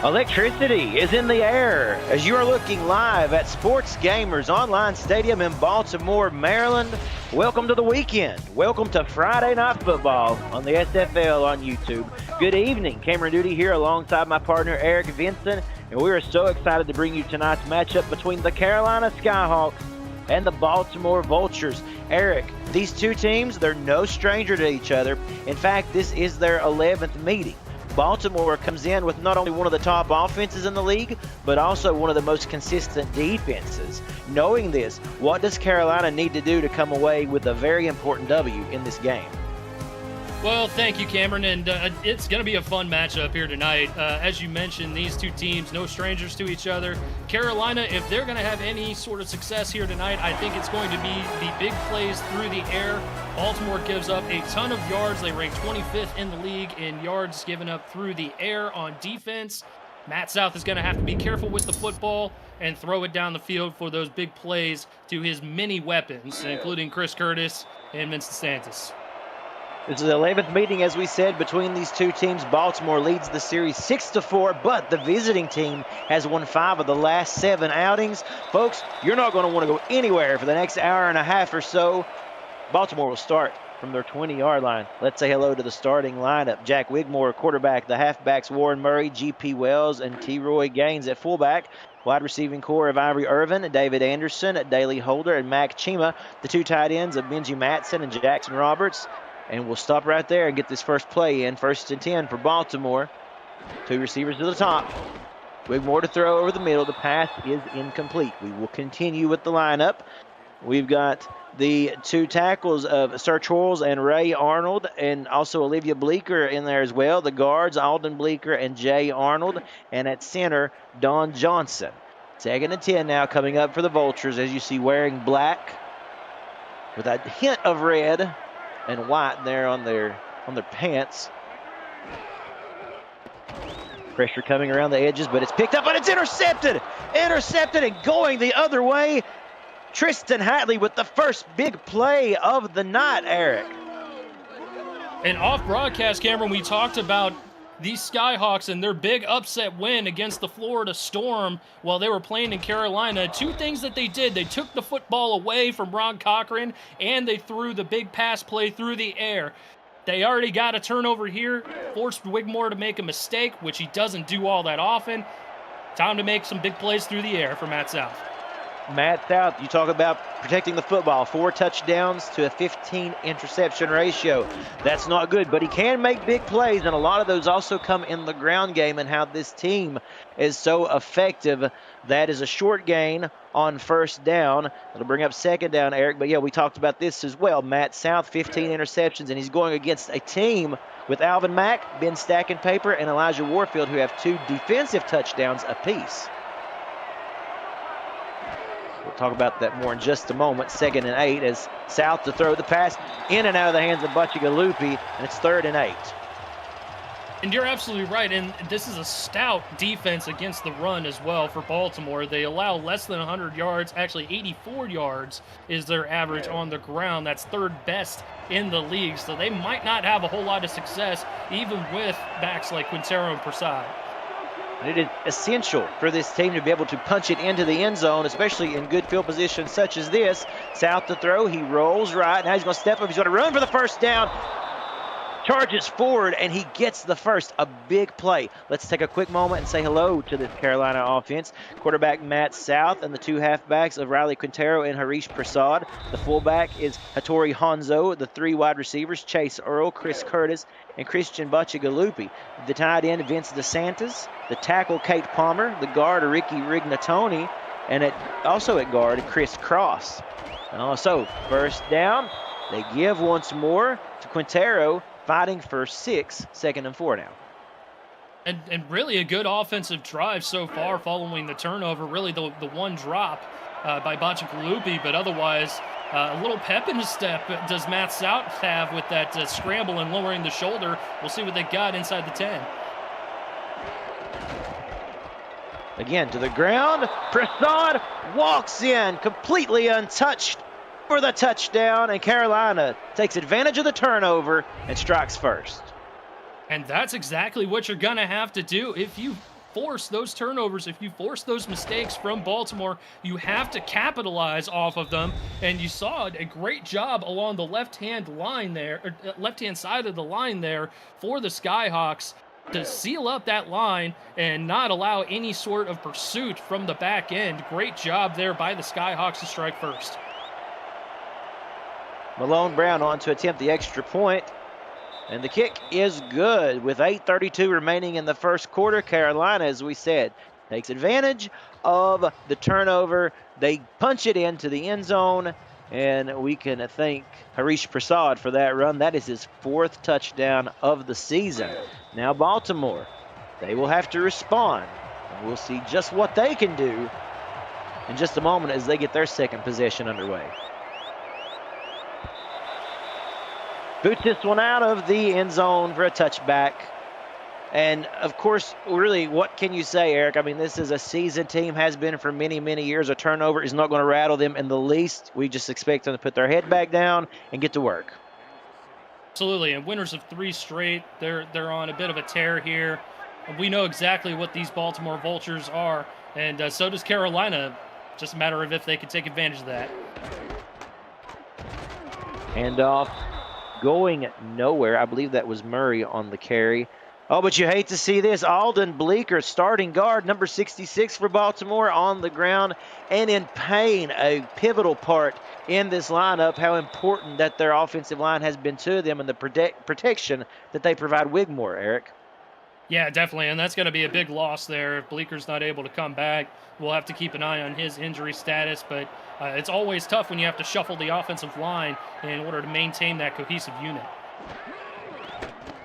Electricity is in the air as you are looking live at Sports Gamers Online Stadium in Baltimore, Maryland. Welcome to the weekend. Welcome to Friday Night Football on the SFL on YouTube. Good evening. Cameron Duty here alongside my partner Eric Vinson, and we are so excited to bring you tonight's matchup between the Carolina Skyhawks and the Baltimore Vultures. Eric, these two teams, they're no stranger to each other. In fact, this is their 11th meeting. Baltimore comes in with not only one of the top offenses in the league, but also one of the most consistent defenses. Knowing this, what does Carolina need to do to come away with a very important W in this game? Well, thank you, Cameron, and it's going to be a fun matchup here tonight. As you mentioned, these two teams, no strangers to each other. Carolina, if they're going to have any sort of success here tonight, I think it's going to be the big plays through the air. Baltimore gives up a ton of yards. They rank 25th in the league in yards given up through the air on defense. Matt South is going to have to be careful with the football and throw it down the field for those big plays to his many weapons, including Chris Curtis and Vincent Santos. This is the 11th meeting, as we said, between these two teams. Baltimore leads the series 6-4, but the visiting team has won 5 of the last 7 outings. Folks, you're not going to want to go anywhere for the next hour and a half or so. Baltimore will start from their 20-yard line. Let's say hello to the starting lineup. Jack Wigmore, quarterback. The halfbacks, Warren Murray, G.P. Wells, and T-Roy Gaines at fullback. Wide receiving core of Ivory Irvin, David Anderson, Daley Holder, and Mac Chima. The two tight ends of Benji Matson and Jackson Roberts. And we'll stop right there and get this first play in. 1st and 10 for Baltimore. 2 receivers to the top. Wigmore to throw over the middle. The pass is incomplete. We will continue with the lineup. We've got the 2 tackles of Sir Charles and Ray Arnold, and also Olivia Bleeker in there as well. The guards, Alden Bleeker and Jay Arnold. And at center, Don Johnson. 2nd and 10 now coming up for the Vultures, as you see, wearing black with a hint of red and white there on their pants. Pressure coming around the edges, but it's picked up and it's intercepted. Intercepted and going the other way. Tristan Hatley with the first big play of the night, Eric. And off broadcast, Cameron, we talked about these Skyhawks and their big upset win against the Florida Storm while they were playing in Carolina. 2 things that they did. They took the football away from Ron Cochran, and they threw the big pass play through the air. They already got a turnover here, forced Wigmore to make a mistake, which he doesn't do all that often. Time to make some big plays through the air for Matt South. Matt South, you talk about protecting the football. 4 touchdowns to a 15 interception ratio. That's not good, but he can make big plays, and a lot of those also come in the ground game and how this team is so effective. That is a short gain on 1st down. It'll bring up 2nd down, Eric. But, yeah, we talked about this as well. Matt South, 15 interceptions, and he's going against a team with Alvin Mack, Ben Stackenpaper, and Elijah Warfield, who have 2 defensive touchdowns apiece. We'll talk about that more in just a moment. 2nd and 8 as South to throw the pass in and out of the hands of Butchigalupi, and it's 3rd and 8. And you're absolutely right, and this is a stout defense against the run as well for Baltimore. They allow less than 100 yards, actually 84 yards is their average on the ground. That's 3rd best in the league, so they might not have a whole lot of success even with backs like Quintero and Prasad. It is essential for this team to be able to punch it into the end zone, especially in good field position such as this. South to throw. He rolls right. Now he's going to step up. He's going to run for the 1st down. Charges forward, and he gets the first. A big play. Let's take a quick moment and say hello to this Carolina offense. Quarterback Matt South and the 2 halfbacks of Riley Quintero and Harish Prasad. The fullback is Hattori Honzo. The 3 wide receivers, Chase Earl, Chris Curtis, and Christian Butchigalupi. The tight end, Vince DeSantis. The tackle, Kate Palmer. The guard, Ricky Rignatoni. And also at guard, Chris Cross. So, 1st down. They give once more to Quintero, fighting for 6, 2nd and 4 now. And really a good offensive drive so far following the turnover. Really the one drop by Butchigalupi, but otherwise a little pep in his step does Matt South have with that scramble and lowering the shoulder. We'll see what they got inside the 10. Again to the ground. Prasad walks in completely untouched for the touchdown, and Carolina takes advantage of the turnover and strikes first. And that's exactly what you're going to have to do if you force those turnovers, if you force those mistakes from Baltimore, you have to capitalize off of them. And you saw a great job along the left-hand line there, or left-hand side of the line there for the Skyhawks to seal up that line and not allow any sort of pursuit from the back end. Great job there by the Skyhawks to strike first. Malone Brown on to attempt the extra point. And the kick is good with 8:32 remaining in the first quarter. Carolina, as we said, takes advantage of the turnover. They punch it into the end zone, and we can thank Harish Prasad for that run. That is his 4th touchdown of the season. Now Baltimore, they will have to respond. And we'll see just what they can do in just a moment as they get their second possession underway. Boots this one out of the end zone for a touchback. And, of course, really, what can you say, Eric? I mean, this is a seasoned team, has been for many, many years. A turnover is not going to rattle them in the least. We just expect them to put their head back down and get to work. Absolutely, and winners of 3 straight. They're on a bit of a tear here. We know exactly what these Baltimore Vultures are, and so does Carolina. Just a matter of if they can take advantage of that. Handoff going nowhere. I believe that was Murray on the carry. Oh, but you hate to see this. Alden Bleeker, starting guard, number 66 for Baltimore, on the ground and in pain. A pivotal part in this lineup, how important that their offensive line has been to them and the protection that they provide Wigmore, Eric. Yeah, definitely, and that's going to be a big loss there. If Bleeker's not able to come back, we'll have to keep an eye on his injury status, but it's always tough when you have to shuffle the offensive line in order to maintain that cohesive unit.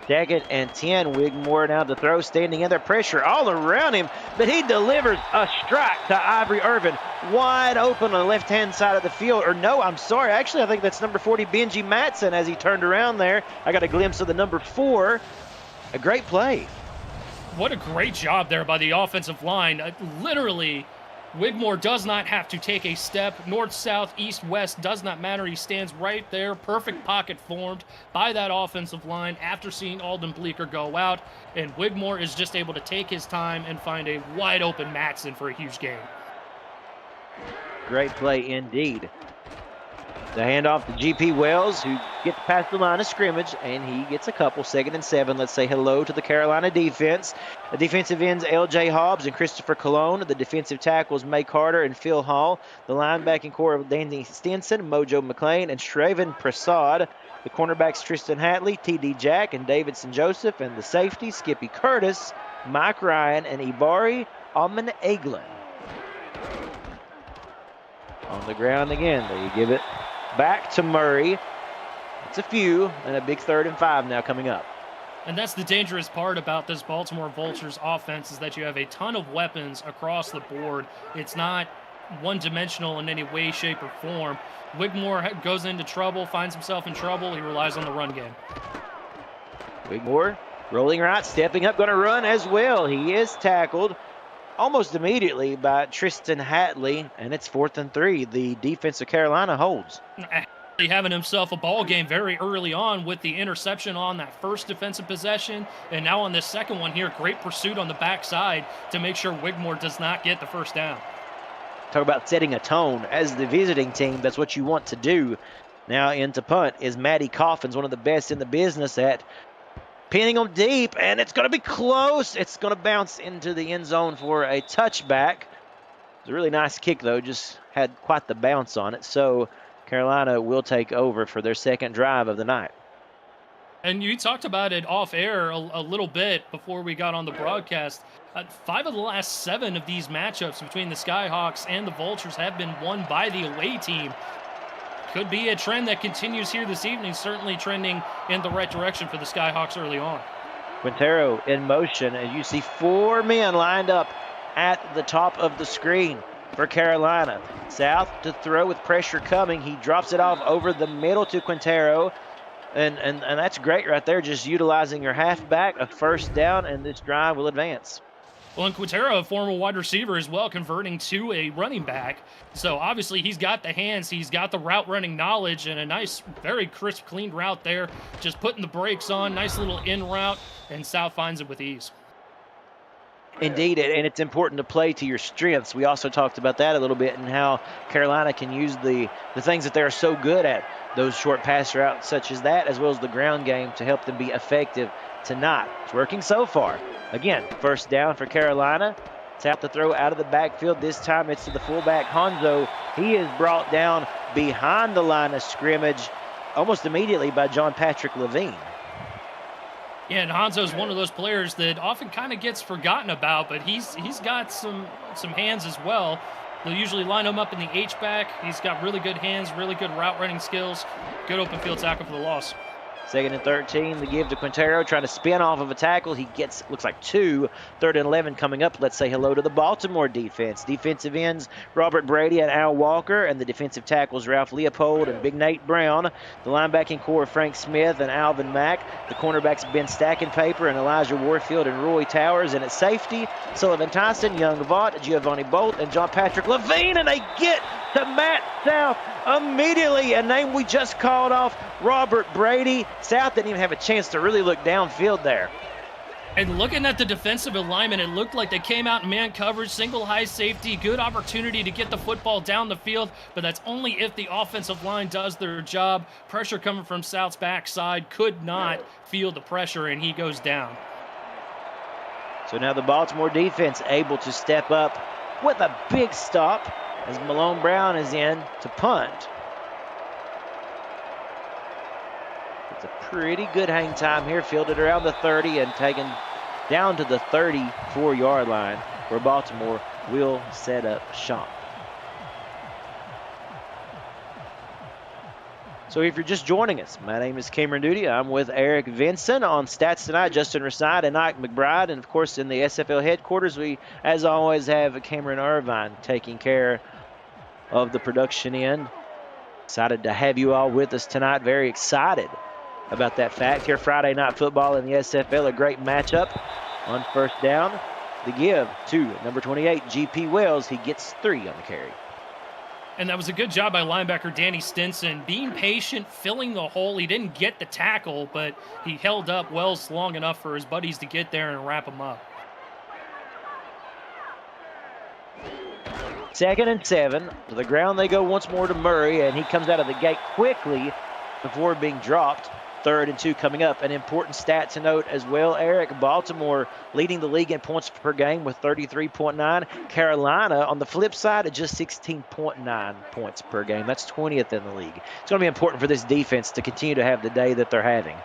2nd and 10, Wigmore now to throw, standing in there, pressure all around him, but he delivers a strike to Ivory Irvin, wide open on the left-hand side of the field. Or no, I'm sorry, actually I think that's number 40, Benji Matson, as he turned around there. I got a glimpse of the number 4. A great play. What a great job there by the offensive line. Literally, Wigmore does not have to take a step. North, south, east, west, does not matter. He stands right there. Perfect pocket formed by that offensive line after seeing Alden Bleeker go out. And Wigmore is just able to take his time and find a wide open Matson for a huge gain. Great play indeed. The handoff to G.P. Wells, who gets past the line of scrimmage, and he gets a couple. 2nd and 7. Let's say hello to the Carolina defense. The defensive ends, L.J. Hobbs and Christopher Colon. The defensive tackles, May Carter and Phil Hall. The linebacking core of Danny Stinson, Mojo McClain, and Shraven Prasad. The cornerbacks, Tristan Hatley, T.D. Jack, and Davidson Joseph. And the safety, Skippy Curtis, Mike Ryan, and Ibari Alman Eglin. On the ground again. They give it back to Murray. It's a few, and a big 3rd and 5 now coming up. And that's the dangerous part about this Baltimore Vultures offense, is that you have a ton of weapons across the board. It's not one-dimensional in any way, shape, or form. Wigmore goes into trouble, finds himself in trouble. He relies on the run game. Wigmore rolling right, stepping up, going to run as well. He is tackled almost immediately by Tristan Hatley, and it's 4th and 3. The defense of Carolina holds. Hatley having himself a ball game very early on with the interception on that first defensive possession, and now on this second one here, great pursuit on the backside to make sure Wigmore does not get the first down. Talk about setting a tone. As the visiting team, that's what you want to do. Now into punt is Matty Coffins, one of the best in the business at pinning them deep, and it's going to be close. It's going to bounce into the end zone for a touchback. It's a really nice kick, though. Just had quite the bounce on it. So Carolina will take over for their second drive of the night. And you talked about it off air a little bit before we got on the broadcast. 5 of the last 7 of these matchups between the Skyhawks and the Vultures have been won by the away team. Could be a trend that continues here this evening, certainly trending in the right direction for the Skyhawks early on. Quintero in motion, and you see 4 men lined up at the top of the screen for Carolina. South to throw with pressure coming. He drops it off over the middle to Quintero, and that's great right there, just utilizing your halfback, a first down, and this drive will advance. Well, and Quintero, a former wide receiver as well, converting to a running back. So obviously he's got the hands, he's got the route running knowledge, and a nice, very crisp, clean route there. Just putting the brakes on, nice little in route, and South finds it with ease. Indeed, and it's important to play to your strengths. We also talked about that a little bit and how Carolina can use the things that they're so good at, those short pass routes such as that, as well as the ground game to help them be effective tonight. It's working so far. Again, first down for Carolina. It's out the throw out of the backfield. This time it's to the fullback, Hanzo. He is brought down behind the line of scrimmage almost immediately by John Patrick Levine. Yeah, and Hanzo's one of those players that often kind of gets forgotten about, but he's got some hands as well. They'll usually line him up in the H-back. He's got really good hands, really good route running skills. Good open field tackle for the loss. 2nd and 13, the give to Quintero, trying to spin off of a tackle. He gets, looks like 2. 3rd and 11 coming up. Let's say hello to the Baltimore defense. Defensive ends, Robert Brady and Al Walker, and the defensive tackles, Ralph Leopold and Big Nate Brown. The linebacking core, Frank Smith and Alvin Mack. The cornerbacks, Ben Stackenpaper and Elijah Warfield and Roy Towers. And at safety, Sullivan Tyson, Young Vaught, Giovanni Bolt, and John Patrick Levine. And they get to Matt South immediately, a name we just called off, Robert Brady. South didn't even have a chance to really look downfield there. And looking at the defensive alignment, it looked like they came out in man coverage, single high safety, good opportunity to get the football down the field, but that's only if the offensive line does their job. Pressure coming from South's backside, could not feel the pressure, and he goes down. So now the Baltimore defense able to step up with a big stop as Malone Brown is in to punt. It's a pretty good hang time here, fielded around the 30 and taken down to the 34-yard line where Baltimore will set up shop. So if you're just joining us, my name is Cameron Duty. I'm with Eric Vinson on Stats Tonight, Justin Raside and Ike McBride. And, of course, in the SFL headquarters, we, as always, have Cameron Irvine taking care of the production end. Excited to have you all with us tonight. Very excited about that fact. Here, Friday Night Football in the SFL, a great matchup on first down. The give to number 28, G.P. Wells. He gets 3 on the carry. And that was a good job by linebacker Danny Stinson, being patient, filling the hole. He didn't get the tackle, but he held up Wells long enough for his buddies to get there and wrap him up. 2nd and 7. To the ground they go once more to Murray, and he comes out of the gate quickly before being dropped. 3rd and 2 coming up. An important stat to note as well, Eric. Baltimore leading the league in points per game with 33.9. Carolina, on the flip side, at just 16.9 points per game. That's 20th in the league. It's going to be important for this defense to continue to have the day that they're having.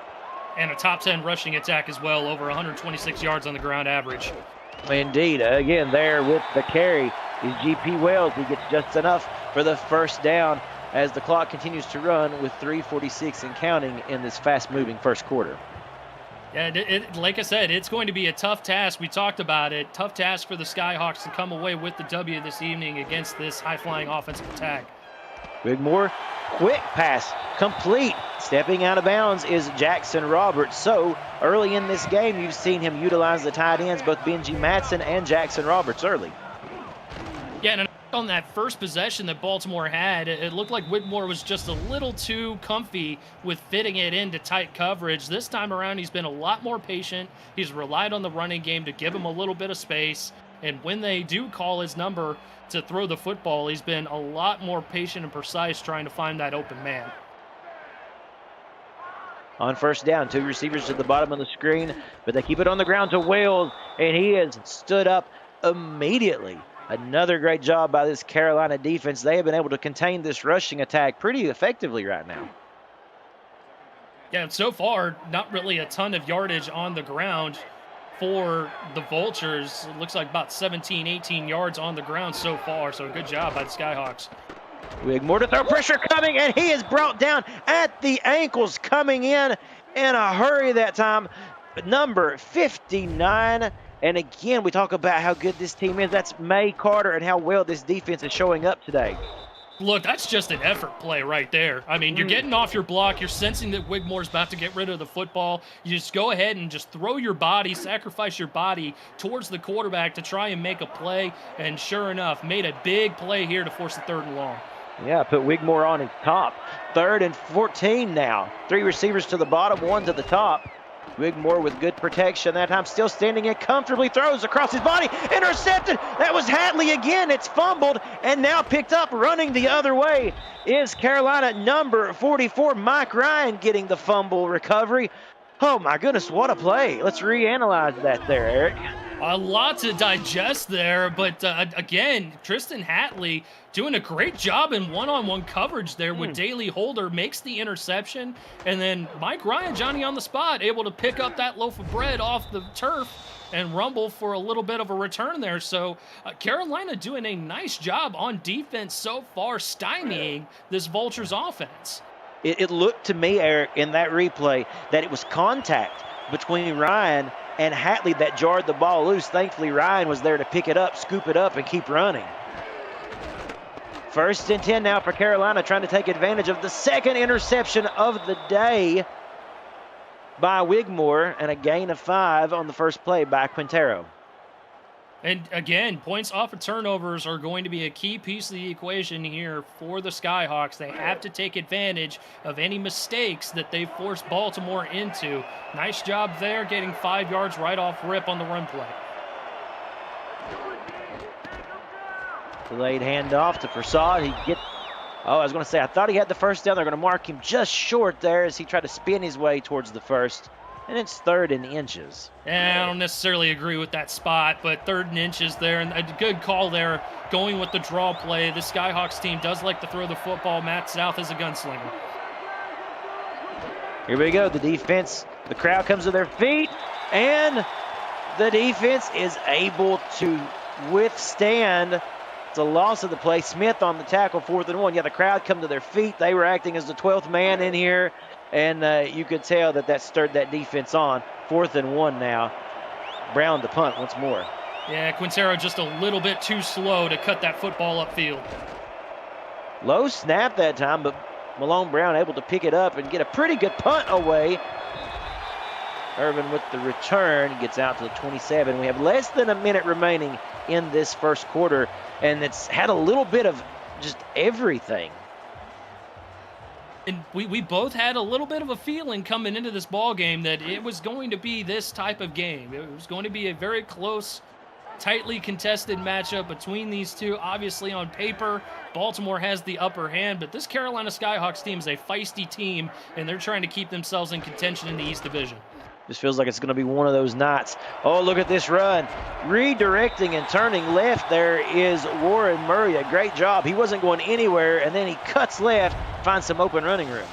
And a top 10 rushing attack as well, over 126 yards on the ground average. Indeed. Again, there with the carry is G.P. Wells. He gets just enough for the first down as the clock continues to run with 3:46 and counting in this fast-moving first quarter. Yeah, like I said, it's going to be a tough task. We talked about it. Tough task for the Skyhawks to come away with the W this evening against this high-flying offensive attack. Wigmore, quick pass, complete. Stepping out of bounds is Jackson Roberts. So early in this game, you've seen him utilize the tight ends, both Benji Matson and Jackson Roberts early. Yeah, and on that first possession that Baltimore had, it looked like Wigmore was just a little too comfy with fitting it into tight coverage. This time around, he's been a lot more patient. He's relied on the running game to give him a little bit of space. And when they do call his number to throw the football, he's been a lot more patient and precise trying to find that open man. On first down, 2 receivers to the bottom of the screen, but they keep it on the ground to Wells, and he has stood up immediately. Another great job by this Carolina defense. They have been able to contain this rushing attack pretty effectively right now. Yeah, so far, not really a ton of yardage on the ground for the Vultures. It looks like about 17, 18 yards on the ground so far, so good job by the Skyhawks. Wigmore to throw, pressure coming, and he is brought down at the ankles, coming in a hurry that time. Number 59. And again, we talk about how good this team is. That's May Carter and how well this defense is showing up today. Look, that's just an effort play right there. I mean, you're getting off your block. You're sensing that Wigmore's about to get rid of the football. You just go ahead and just throw your body, sacrifice your body towards the quarterback to try and make a play. And sure enough, made a big play here to force the 3rd and long. Yeah, put Wigmore on his top. 3rd and 14 now. 3 receivers to the bottom, 1 to the top. Wigmore with good protection that time, still standing in comfortably, throws across his body, intercepted. That was Hatley again. It's fumbled and now picked up. Running the other way is Carolina number 44, Mike Ryan, getting the fumble recovery. Oh my goodness, what a play. Let's reanalyze that there, Eric. A lot to digest there, but again, Tristan Hatley doing a great job in one-on-one coverage there with Daly Holder, makes the interception, and then Mike Ryan, Johnny on the spot, able to pick up that loaf of bread off the turf and rumble for a little bit of a return there. So Carolina doing a nice job on defense so far, stymieing this Vultures offense. It looked to me, Eric, in that replay that it was contact between Ryan and Hatley that jarred the ball loose. Thankfully, Ryan was there to pick it up, scoop it up, and keep running. 1st and 10 now for Carolina, trying to take advantage of the second interception of the day by Wigmore, and a gain of 5 on the first play by Quintero. And again, points off of turnovers are going to be a key piece of the equation here for the Skyhawks. They have to take advantage of any mistakes that they forced Baltimore into. Nice job there, getting 5 yards right off rip on the run play. Delayed handoff to Prasad. I was going to say, I thought he had the first down. They're going to mark him just short there as he tried to spin his way towards the first. And it's 3rd and inches. Yeah, I don't necessarily agree with that spot, but 3rd and inches there, and a good call there, going with the draw play. The Skyhawks team does like to throw the football. Matt South is a gunslinger. Here we go. The defense, the crowd comes to their feet, and the defense is able to withstand. It's a loss of the play. Smith on the tackle, 4th and 1. Yeah, the crowd come to their feet. They were acting as the 12th man in here. And you could tell that stirred that defense on. 4th and 1 now. Brown to punt once more. Yeah, Quintero just a little bit too slow to cut that football upfield. Low snap that time, but Malone Brown able to pick it up and get a pretty good punt away. Irvin with the return gets out to the 27. We have less than a minute remaining in this first quarter, and it's had a little bit of just everything. And we both had a little bit of a feeling coming into this ball game that it was going to be this type of game. It was going to be a very close, tightly contested matchup between these two. Obviously, on paper, Baltimore has the upper hand, but this Carolina Skyhawks team is a feisty team, and they're trying to keep themselves in contention in the East Division. Just feels like it's going to be one of those nights. Oh, look at this run. Redirecting and turning left there is Warren Murray. A great job. He wasn't going anywhere, and then he cuts left, finds some open running room.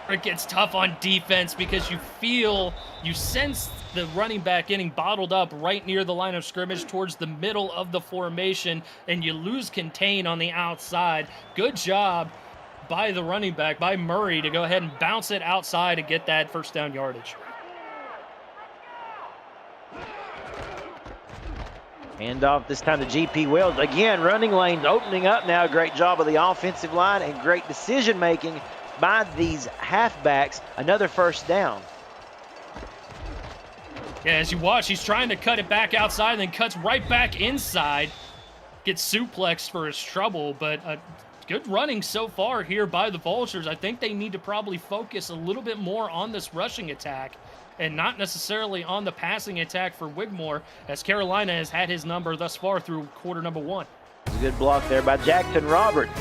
It gets tough on defense because you sense the running back getting bottled up right near the line of scrimmage towards the middle of the formation, and you lose contain on the outside. Good job by the running back, by Murray, to go ahead and bounce it outside and get that first down yardage. Handoff this time to GP Wells. Again, running lanes opening up now. Great job of the offensive line and great decision making by these halfbacks. Another first down. Yeah, as you watch, he's trying to cut it back outside and then cuts right back inside. Gets suplexed for his trouble, but good running so far here by the Vultures. I think they need to probably focus a little bit more on this rushing attack and not necessarily on the passing attack for Wigmore, as Carolina has had his number thus far through quarter number 1. It's a good block there by Jackson Roberts.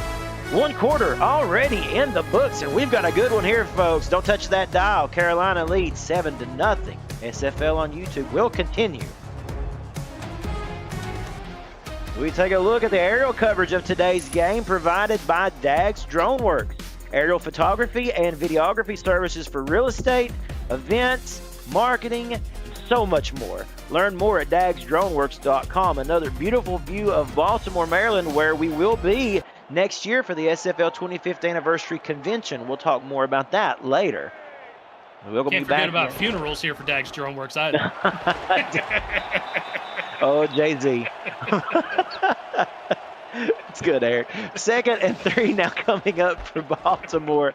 1 quarter already in the books, and we've got a good one here, folks. Don't touch that dial. Carolina leads 7-0. SFL on YouTube will continue. We take a look at the aerial coverage of today's game provided by Dags Drone Works. Aerial photography and videography services for real estate, events, marketing, and so much more. Learn more at dagsdroneworks.com. Another beautiful view of Baltimore, Maryland, where we will be next year for the SFL 25th anniversary convention. We'll talk more about that later. Can't forget about funerals here for Dags Drone Works either. Oh, Jay-Z. It's good, Eric. 2nd and 3 now coming up for Baltimore.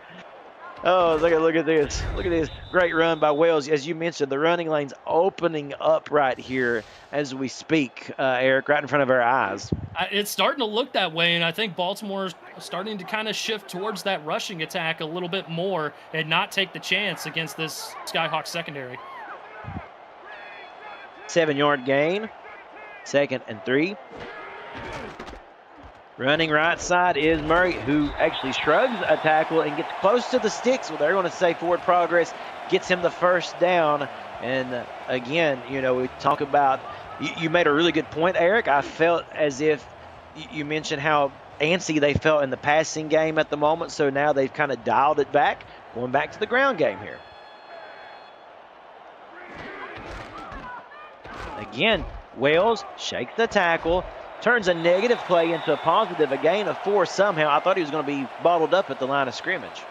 Oh, look at this. Look at this. Great run by Wells. As you mentioned, the running lane's opening up right here as we speak, Eric, right in front of our eyes. It's starting to look that way, and I think Baltimore's starting to kind of shift towards that rushing attack a little bit more and not take the chance against this Skyhawks secondary. 7-yard gain. 2nd and 3. Running right side is Murray, who actually shrugs a tackle and gets close to the sticks. Well, they're going to say forward progress, gets him the first down. And again, you know, we talk about, you made a really good point, Eric. I felt as if you mentioned how antsy they felt in the passing game at the moment. So now they've kind of dialed it back, going back to the ground game here. Again, Wells shakes the tackle, turns a negative play into a positive, a gain of 4 somehow. I thought he was going to be bottled up at the line of scrimmage.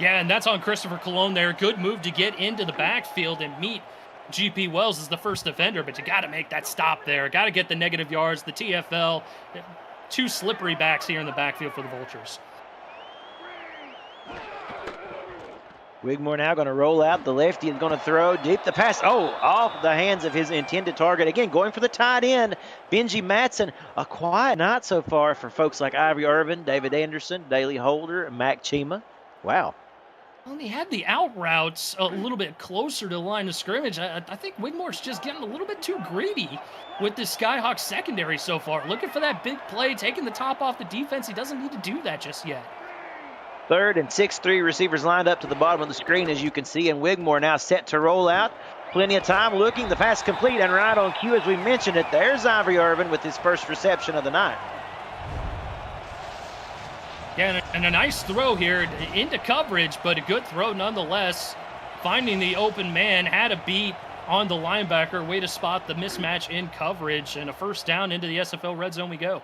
Yeah, and that's on Christopher Colon there. Good move to get into the backfield and meet GP Wells as the first defender, but you got to make that stop there. Got to get the negative yards, the TFL. 2 slippery backs here in the backfield for the Vultures. Wigmore now going to roll out. The lefty is going to throw deep. The pass, off the hands of his intended target. Again, going for the tight end, Benji Matson. A quiet night so far for folks like Ivory Irvin, David Anderson, Daley Holder, and Mac Chima. Wow. Well, he had the out routes a little bit closer to the line of scrimmage. I think Wigmore's just getting a little bit too greedy with this Skyhawks secondary so far. Looking for that big play, taking the top off the defense. He doesn't need to do that just yet. 3rd and 6, 3 receivers lined up to the bottom of the screen, as you can see, and Wigmore now set to roll out. Plenty of time looking, the pass complete, and right on cue as we mentioned it, there's Ivory Irvin with his first reception of the night. Yeah, and a nice throw here into coverage, but a good throw nonetheless. Finding the open man, had a beat on the linebacker, way to spot the mismatch in coverage, and a first down into the SFL red zone we go.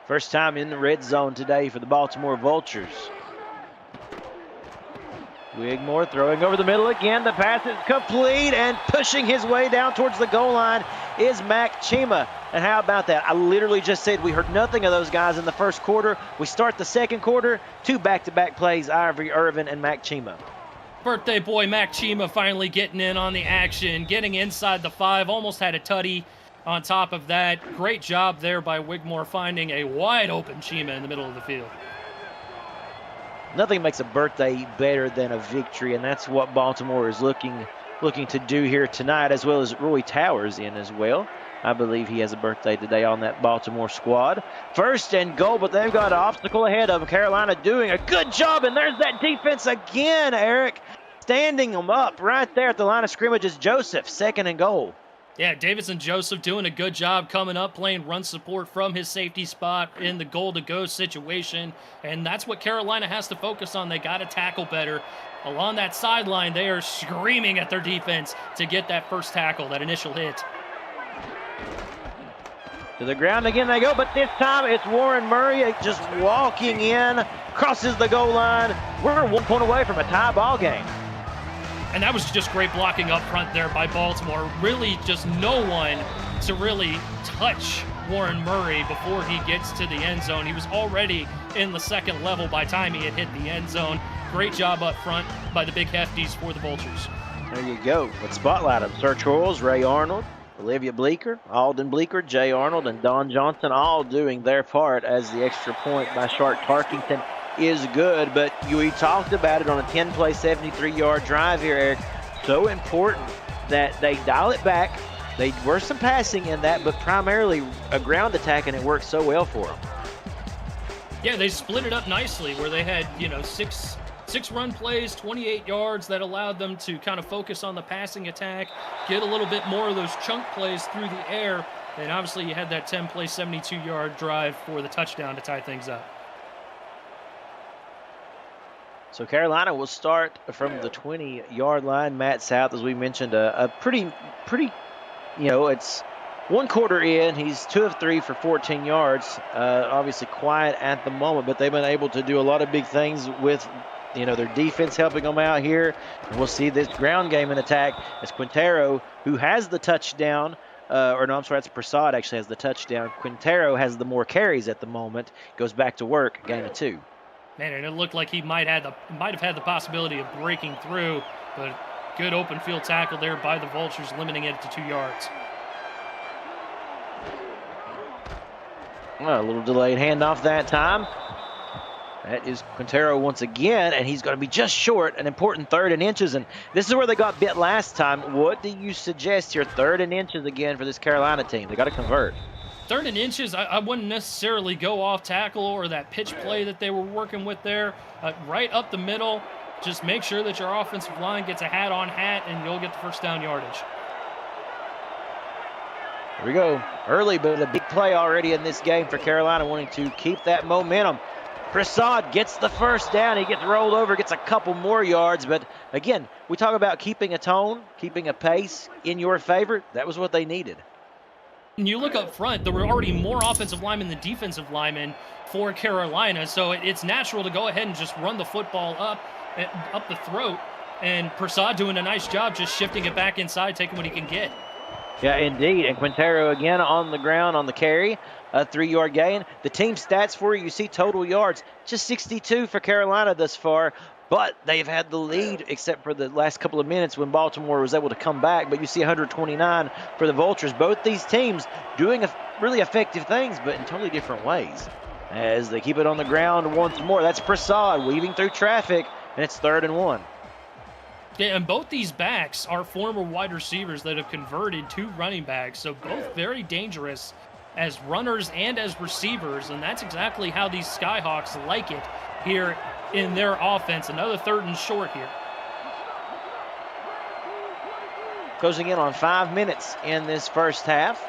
First time in the red zone today for the Baltimore Vultures. Wigmore throwing over the middle again. The pass is complete, and pushing his way down towards the goal line is Mac Chima. And how about that? I literally just said we heard nothing of those guys in the first quarter. We start the second quarter, 2 back-to-back plays, Ivory Irvin and Mac Chima. Birthday boy Mac Chima finally getting in on the action, getting inside the 5, almost had a tutty. On top of that, great job there by Wigmore finding a wide open Chima in the middle of the field. Nothing makes a birthday better than a victory, and that's what Baltimore is looking to do here tonight, as well as Roy Towers in as well. I believe he has a birthday today on that Baltimore squad. 1st and goal, but they've got an obstacle ahead of them. Carolina doing a good job, and there's that defense again, Eric. Standing them up right there at the line of scrimmage is Joseph, 2nd and goal. Yeah, Davidson Joseph doing a good job coming up, playing run support from his safety spot in the goal-to-go situation, and that's what Carolina has to focus on. They got to tackle better. Along that sideline, they are screaming at their defense to get that first tackle, that initial hit. To the ground again they go, but this time it's Warren Murray just walking in, crosses the goal line. We're 1 point away from a tie ball game. And that was just great blocking up front there by Baltimore. Really just no one to really touch Warren Murray before he gets to the end zone. He was already in the second level by the time he had hit the end zone. Great job up front by the big hefties for the Vultures. There you go. Let's spotlight them. Sir Charles, Ray Arnold, Olivia Bleeker, Alden Bleeker, Jay Arnold, and Don Johnson all doing their part as the extra point by Shark Tarkington is good, but we talked about it on a 10-play, 73-yard drive here, Eric. So important that they dial it back. They were some passing in that, but primarily a ground attack, and it worked so well for them. Yeah, they split it up nicely where they had, six run plays, 28 yards that allowed them to kind of focus on the passing attack, get a little bit more of those chunk plays through the air, and obviously you had that 10-play, 72-yard drive for the touchdown to tie things up. So Carolina will start from the 20-yard line. Matt South, as we mentioned, a pretty, it's 1 quarter in. He's 2 of 3 for 14 yards. Obviously quiet at the moment, but they've been able to do a lot of big things with, their defense helping them out here. And we'll see this ground game and attack as Quintero, who has the touchdown, it's Prasad actually has the touchdown. Quintero has the more carries at the moment, goes back to work, gain of 2. Man, and it looked like he might have had the possibility of breaking through, but good open field tackle there by the Vultures, limiting it to 2 yards. Well, a little delayed handoff that time. That is Quintero once again, and he's going to be just short, an important 3rd and inches. And this is where they got bit last time. What do you suggest here? 3rd and inches again for this Carolina team. They got to convert. 3rd and inches, I wouldn't necessarily go off tackle or that pitch play that they were working with there. Right up the middle, just make sure that your offensive line gets a hat-on-hat, and you'll get the first down yardage. Here we go. Early, but a big play already in this game for Carolina, wanting to keep that momentum. Prasad gets the first down. He gets rolled over, gets a couple more yards. But again, we talk about keeping a tone, keeping a pace in your favor. That was what they needed. And you look up front, there were already more offensive linemen than defensive linemen for Carolina. So it's natural to go ahead and just run the football up the throat. And Prasad doing a nice job just shifting it back inside, taking what he can get. Yeah, indeed. And Quintero again on the ground on the carry. A 3-yard gain. The team stats for you see total yards, just 62 for Carolina thus far, but they've had the lead except for the last couple of minutes when Baltimore was able to come back. But you see 129 for the Vultures. Both these teams doing really effective things, but in totally different ways. As they keep it on the ground once more. That's Prasad weaving through traffic, and it's 3rd and 1. Yeah, and both these backs are former wide receivers that have converted to running backs, so both very dangerous as runners and as receivers, and that's exactly how these Skyhawks like it here in their offense. Another 3rd and short here. Closing in on 5 minutes in this first half.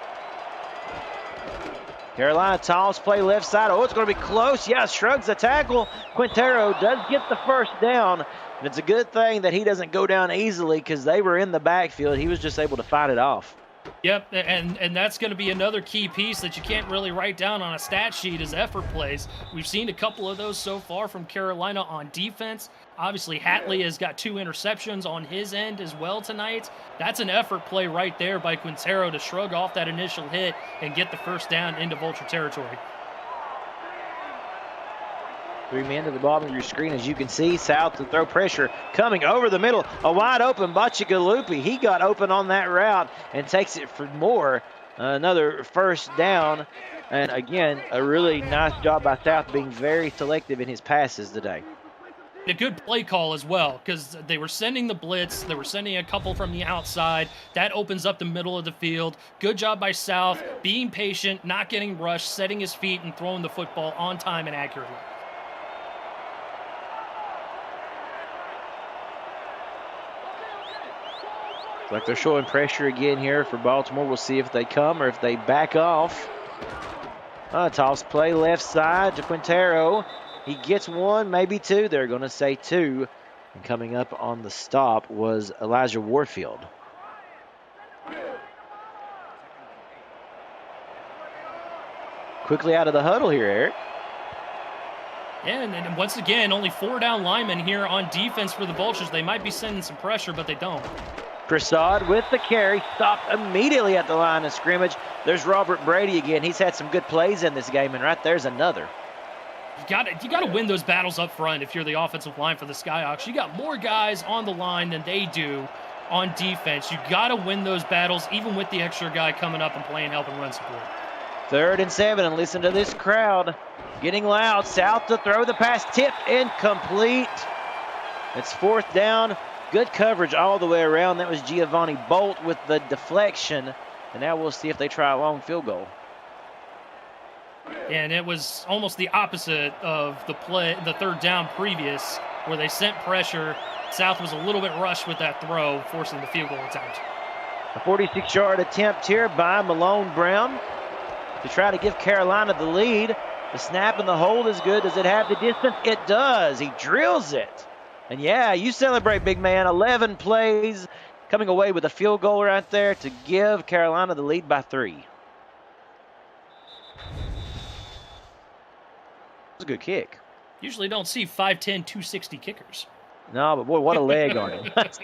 Carolina toss play left side. Oh, it's going to be close. Yeah, shrugs the tackle. Quintero does get the first down. And it's a good thing that he doesn't go down easily because they were in the backfield. He was just able to fight it off. Yep, and that's going to be another key piece that you can't really write down on a stat sheet is effort plays. We've seen a couple of those so far from Carolina on defense. Obviously, Hatley has got 2 interceptions on his end as well tonight. That's an effort play right there by Quintero to shrug off that initial hit and get the first down into Vulture territory. 3 men to the bottom of your screen, as you can see. South to throw pressure coming over the middle. A wide open Bacigalupi. He got open on that route and takes it for more. Another first down. And again, a really nice job by South being very selective in his passes today. A good play call as well, because they were sending the blitz. They were sending a couple from the outside. That opens up the middle of the field. Good job by South, being patient, not getting rushed, setting his feet, and throwing the football on time and accurately. Like they're showing pressure again here for Baltimore. We'll see if they come or if they back off. Toss play left side to Quintero. He gets 1, maybe 2. They're going to say 2. And coming up on the stop was Elijah Warfield. Quickly out of the huddle here, Eric. Yeah, and once again, only 4 down linemen here on defense for the Vultures. They might be sending some pressure, but they don't. Prasad with the carry, stopped immediately at the line of scrimmage. There's Robert Brady again. He's had some good plays in this game, and right there's another. You got to win those battles up front if you're the offensive line for the Skyhawks. You got more guys on the line than they do on defense. You got to win those battles, even with the extra guy coming up and playing help and run support. 3rd and 7, and listen to this crowd getting loud. South to throw the pass, tipped, incomplete. It's 4th down. Good coverage all the way around. That was Giovanni Bolt with the deflection. And now we'll see if they try a long field goal. And it was almost the opposite of the 3rd down previous, where they sent pressure. South was a little bit rushed with that throw, forcing the field goal attempt. A 46-yard attempt here by Malone Brown to try to give Carolina the lead. The snap and the hold is good. Does it have the distance? It does. He drills it. And yeah, you celebrate, big man. 11 plays, coming away with a field goal right there to give Carolina the lead by 3. It was a good kick. Usually don't see 5'10", 260 kickers. No, but boy, what a leg on him. That's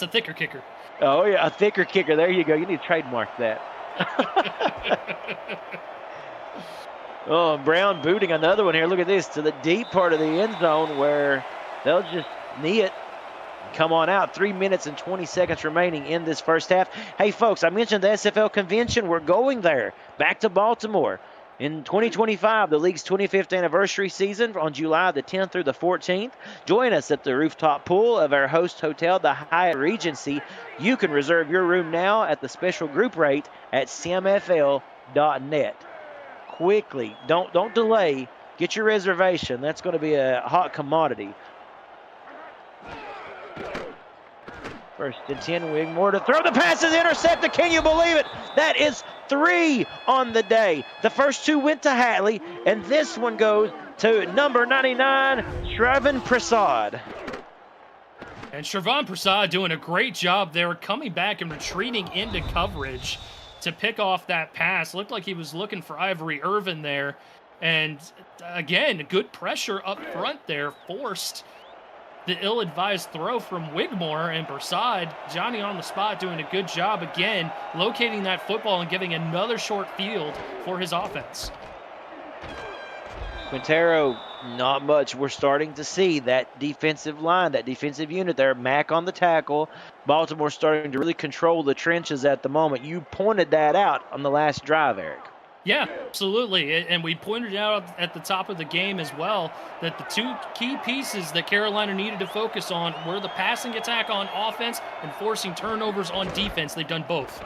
a thicker kicker. Oh, yeah, a thicker kicker. There you go. You need to trademark that. Oh, Brown booting another one here. Look at this, to the deep part of the end zone where they'll just knee it. Come on out. 3 minutes and 20 seconds remaining in this first half. Hey, folks, I mentioned the SFL convention. We're going there, back to Baltimore. In 2025, the league's 25th anniversary season on July the 10th through the 14th. Join us at the rooftop pool of our host hotel, the Hyatt Regency. You can reserve your room now at the special group rate at simfl.net. Quickly, don't delay. Get your reservation. That's going to be a hot commodity. First and 10, Wigmore to throw. The pass is intercepted. Can you believe it? That is 3 on the day. The first 2 went to Hatley, and this one goes to number 99, Shravan Prasad. And Shravan Prasad doing a great job there, coming back and retreating into coverage to pick off that pass. Looked like he was looking for Ivory Irvin there. And again, good pressure up front there, forced the ill-advised throw from Wigmore, and Prasad, Johnny on the spot, doing a good job again, locating that football and giving another short field for his offense. Quintero, not much. We're starting to see that defensive line, that defensive unit there. Mack on the tackle. Baltimore starting to really control the trenches at the moment. You pointed that out on the last drive, Eric. Yeah, absolutely. And we pointed out at the top of the game as well that the 2 key pieces that Carolina needed to focus on were the passing attack on offense and forcing turnovers on defense. They've done both.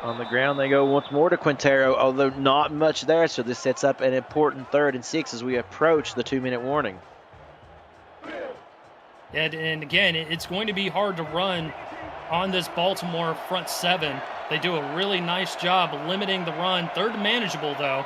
On the ground they go once more to Quintero, although not much there, so this sets up an important 3rd and 6 as we approach the 2-minute warning. And again, it's going to be hard to run on this Baltimore front 7. They do a really nice job limiting the run. 3rd and manageable, though.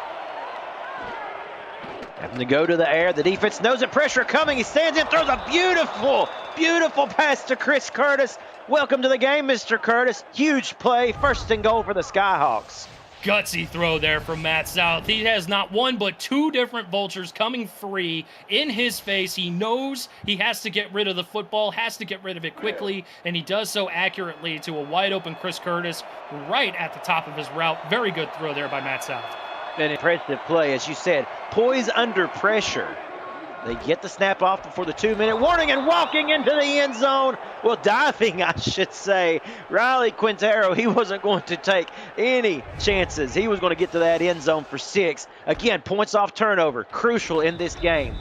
Having to go to the air. The defense knows it. Pressure coming. He stands in, throws a beautiful, beautiful pass to Chris Curtis. Welcome to the game, Mr. Curtis. Huge play. 1st and goal for the Skyhawks. Gutsy throw there from Matt South. He has not 1 but 2 different vultures coming free in his face. He knows he has to get rid of the football, has to get rid of it quickly, and he does so accurately to a wide open Chris Curtis right at the top of his route. Very good throw there by Matt South. An impressive play, as you said. Poise under pressure. They get the snap off before the 2-minute warning and walking into the end zone. Well, diving, I should say. Riley Quintero, he wasn't going to take any chances. He was going to get to that end zone for 6. Again, points off turnover, crucial in this game.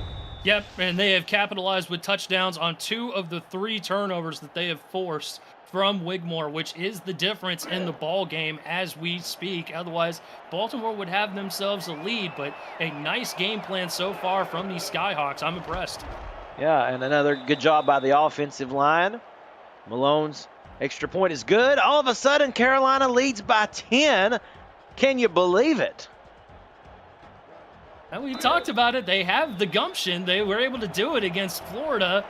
Yep, and they have capitalized with touchdowns on 2 of the 3 turnovers that they have forced from Wigmore, which is the difference in the ball game as we speak. Otherwise, Baltimore would have themselves a lead, but a nice game plan so far from these Skyhawks. I'm impressed. Yeah, and another good job by the offensive line. Malone's extra point is good. All of a sudden, Carolina leads by 10. Can you believe it? And we talked about it. They have the gumption. They were able to do it against Florida,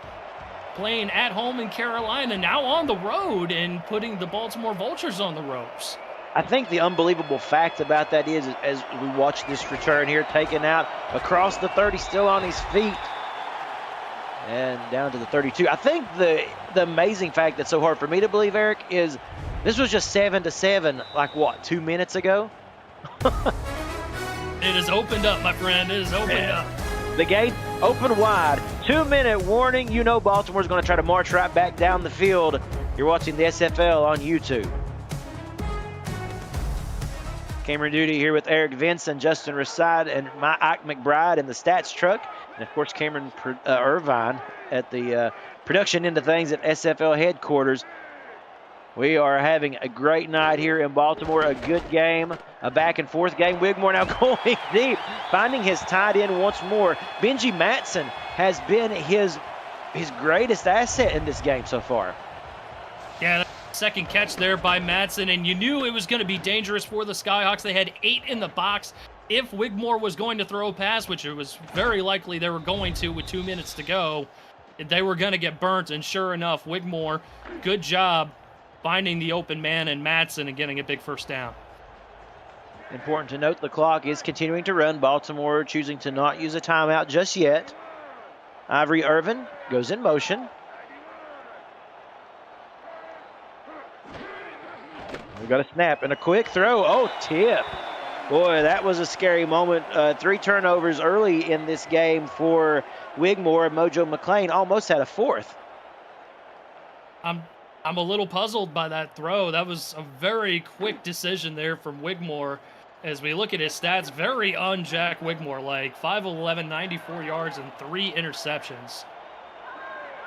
playing at home in Carolina, now on the road and putting the Baltimore Vultures on the ropes. I think the unbelievable fact about that is, as we watch this return here, taken out across the 30, still on his feet, and down to the 32. I think the amazing fact that's so hard for me to believe, Eric, is this was just 7-7, like what, 2 minutes ago? It has opened up, my friend. It has opened up. The gate open wide. 2-minute warning. You know Baltimore's going to try to march right back down the field. You're watching the SFL on YouTube. Cameron Duty here with Eric Vinson, Justin Raside, and Ike McBride in the stats truck. And, of course, Cameron Irvine at the production end of things at SFL headquarters. We are having a great night here in Baltimore, a good game, a back-and-forth game. Wigmore now going deep, finding his tight end once more. Benji Matson has been his greatest asset in this game so far. Yeah, second catch there by Matson, and you knew it was going to be dangerous for the Skyhawks. They had 8 in the box. If Wigmore was going to throw a pass, which it was very likely they were going to with 2 minutes to go, they were going to get burnt, and sure enough, Wigmore, good job finding the open man and Matson and getting a big first down. Important to note, the clock is continuing to run. Baltimore choosing to not use a timeout just yet. Ivory Irvin goes in motion. We've got a snap and a quick throw. Oh, tip. Boy, that was a scary moment. 3 turnovers early in this game for Wigmore. Mojo McLean almost had a 4th. I'm a little puzzled by that throw. That was a very quick decision there from Wigmore. As we look at his stats, very un-Jack Wigmore, like 5'11", 94 yards, and 3 interceptions.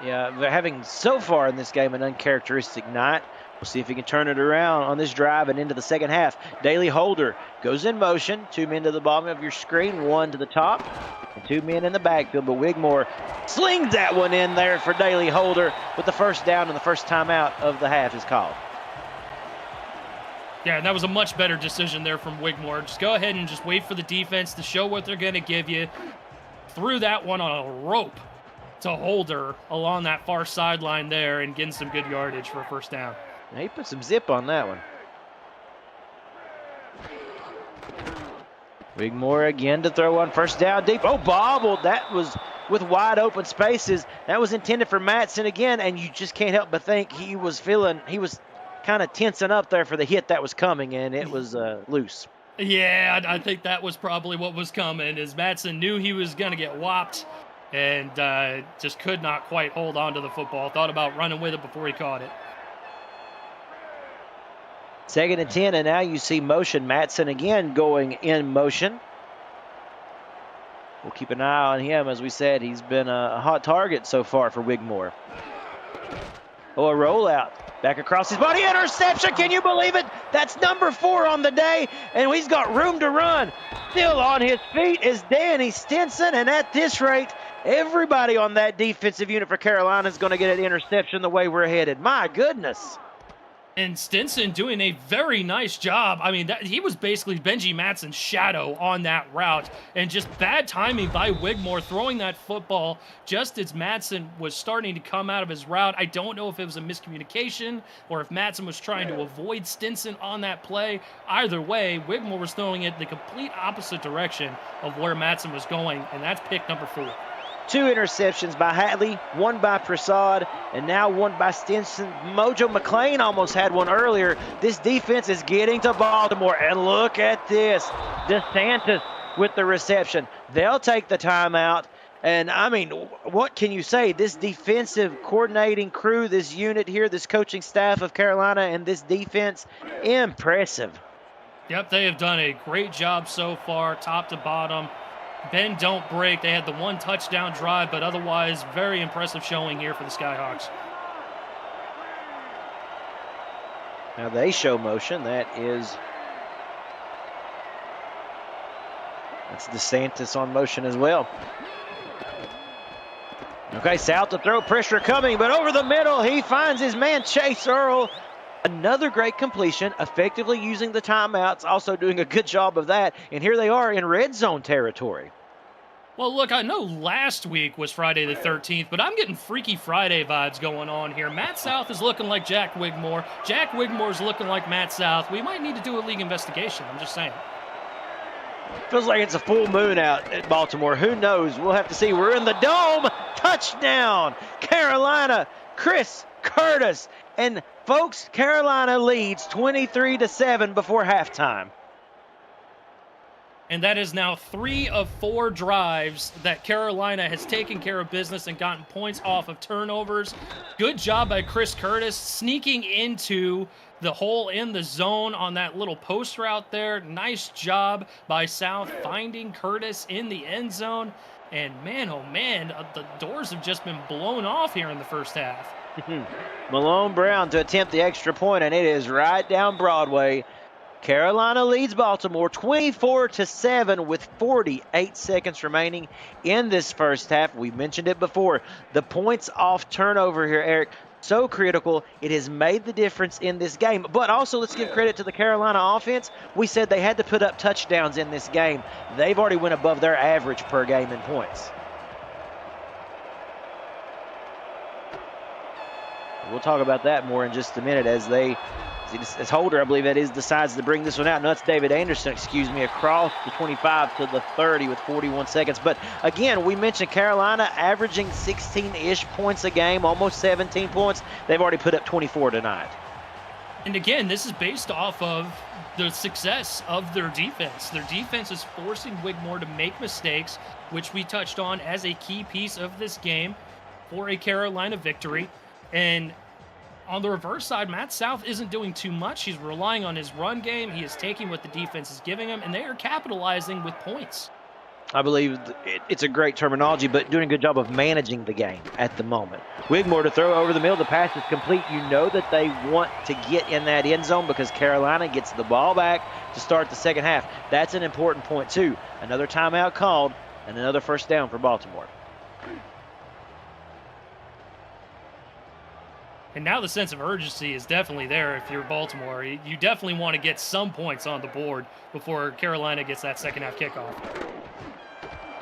Yeah, they're having so far in this game an uncharacteristic night. We'll see if he can turn it around on this drive and into the second half. Daly Holder goes in motion. 2 men to the bottom of your screen, 1 to the top, and 2 men in the backfield. But Wigmore slings that one in there for Daly Holder with the first down, and the first timeout of the half is called. Yeah, and that was a much better decision there from Wigmore. Just go ahead and just wait for the defense to show what they're going to give you. Threw that one on a rope to Holder along that far sideline there and getting some good yardage for a first down. Now he put some zip on that one. Wigmore again to throw on first down deep. Oh, bobbled. That was with wide open spaces. That was intended for Matson again, and you just can't help but think he was kind of tensing up there for the hit that was coming, and it was loose. Yeah, I think that was probably what was coming, as Matson knew he was going to get whopped and just could not quite hold on to the football. Thought about running with it before he caught it. 2nd and 10, and now you see motion. Matson again going in motion. We'll keep an eye on him. As we said, he's been a hot target so far for Wigmore. Oh, a rollout. Back across his body. Interception. Can you believe it? That's number 4 on the day, and he's got room to run. Still on his feet is Danny Stinson, and at this rate, everybody on that defensive unit for Carolina is going to get an interception the way we're headed. My goodness. And Stinson doing a very nice job. I mean, he was basically Benji Matson's shadow on that route. And just bad timing by Wigmore throwing that football just as Matson was starting to come out of his route. I don't know if it was a miscommunication or if Matson was trying to avoid Stinson on that play. Either way, Wigmore was throwing it the complete opposite direction of where Matson was going. And that's pick number 4. 2 interceptions by Hatley, 1 by Prasad, and now 1 by Stinson. Mojo McLean almost had one earlier. This defense is getting to Baltimore, and look at this. DeSantis with the reception. They'll take the timeout, and I mean, what can you say? This defensive coordinating crew, this unit here, this coaching staff of Carolina and this defense, impressive. Yep, they have done a great job so far, top to bottom. Bend, don't break. They had the 1 touchdown drive, but otherwise very impressive showing here for the Skyhawks. Now they show motion. That's DeSantis on motion as well. Okay, South to throw, pressure coming, but over the middle he finds his man Chase Earl. Another great completion, effectively using the timeouts, also doing a good job of that. And here they are in red zone territory. Well, look, I know last week was Friday the 13th, but I'm getting Freaky Friday vibes going on here. Matt South is looking like Jack Wigmore. Jack Wigmore's looking like Matt South. We might need to do a league investigation. I'm just saying. Feels like it's a full moon out at Baltimore. Who knows? We'll have to see. We're in the dome. Touchdown, Carolina. Chris Curtis. And folks, Carolina leads 23-7 before halftime. And that is now 3 of 4 drives that Carolina has taken care of business and gotten points off of turnovers. Good job by Chris Curtis sneaking into the hole in the zone on that little post route there. Nice job by South finding Curtis in the end zone. And man, oh man, the doors have just been blown off here in the first half. Malone Brown to attempt the extra point, and it is right down Broadway. Carolina leads Baltimore 24-7 with 48 seconds remaining in this first half. We mentioned it before. The points off turnover here, Eric, so critical. It has made the difference in this game. But also, let's give credit to the Carolina offense. We said they had to put up touchdowns in this game. They've already went above their average per game in points. We'll talk about that more in just a minute as Holder, I believe that is, decides to bring this one out. No, it's David Anderson, across the 25 to the 30 with 41 seconds. But again, we mentioned Carolina averaging 16-ish points a game, almost 17 points. They've already put up 24 tonight. And again, this is based off of the success of their defense. Their defense is forcing Wigmore to make mistakes, which we touched on as a key piece of this game for a Carolina victory. And on the reverse side, Matt South isn't doing too much. He's relying on his run game. He is taking what the defense is giving him, and they are capitalizing with points. I believe it's a great terminology, but doing a good job of managing the game at the moment. Wigmore to throw over the middle. The pass is complete. You know that they want to get in that end zone because Carolina gets the ball back to start the second half. That's an important point, too. Another timeout called and another first down for Baltimore. And now the sense of urgency is definitely there if you're Baltimore. You definitely want to get some points on the board before Carolina gets that second half kickoff.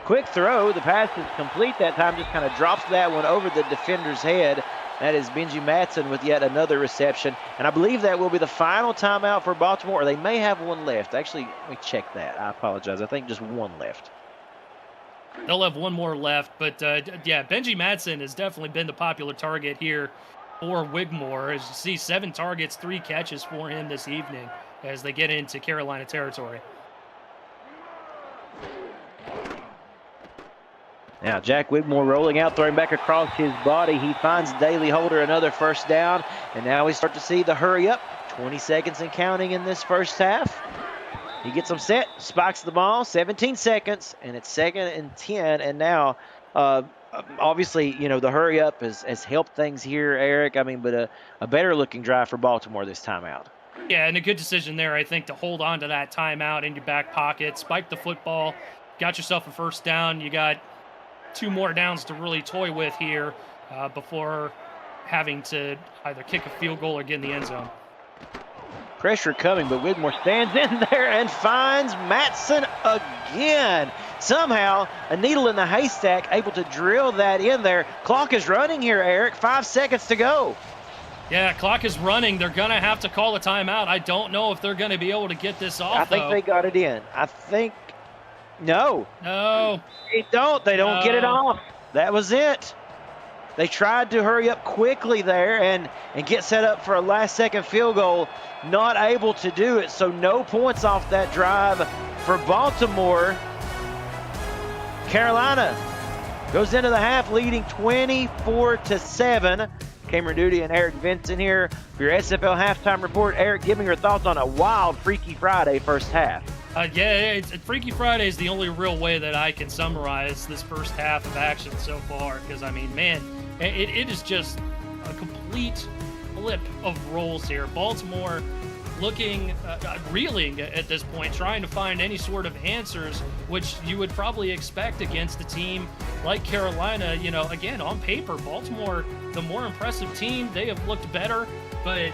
Quick throw. The pass is complete that time. Just kind of drops that one over the defender's head. That is Benji Matson with yet another reception. And I believe that will be the final timeout for Baltimore. Or they may have one left. Actually, let me check that. I apologize. I think just one left. They'll have one more left. But, yeah, Benji Matson has definitely been the popular target here for Wigmore. As you see, 7 targets, 3 catches for him this evening as they get into Carolina territory. Now Jack Wigmore rolling out, throwing back across his body. He finds Daly Holder, another first down. And now we start to see the hurry up. 20 seconds and counting in this first half. He gets them set, spikes the ball, 17 seconds, and it's 2nd and 10. And now, obviously, you know, the hurry up has helped things here, Eric. I mean, but a better looking drive for Baltimore this time out. Yeah, and a good decision there, I think, to hold on to that timeout in your back pocket, spike the football, got yourself a first down. You got 2 more downs to really toy with here before having to either kick a field goal or get in the end zone. Pressure coming, but Wigmore stands in there and finds Matson again. Somehow, a needle in the haystack, able to drill that in there. Clock is running here, Eric. 5 seconds to go. Yeah, clock is running. They're going to have to call a timeout. I don't know if they're going to be able to get this off, I think they got it in. I think... No. No. They don't. They don't get it off. That was it. They tried to hurry up quickly there and get set up for a last-second field goal. Not able to do it, so no points off that drive for Baltimore. Carolina goes into the half leading 24-7. Cameron Duty and Eric Vincent here for your SFL halftime report. Eric, give me your thoughts on a wild Freaky Friday first half. Yeah, Freaky Friday is the only real way that I can summarize this first half of action so far. Because, I mean, man, it is just a complete flip of roles here. Baltimore looking, reeling at this point, trying to find any sort of answers, which you would probably expect against a team like Carolina. You know, again, on paper, Baltimore, the more impressive team. They have looked better, but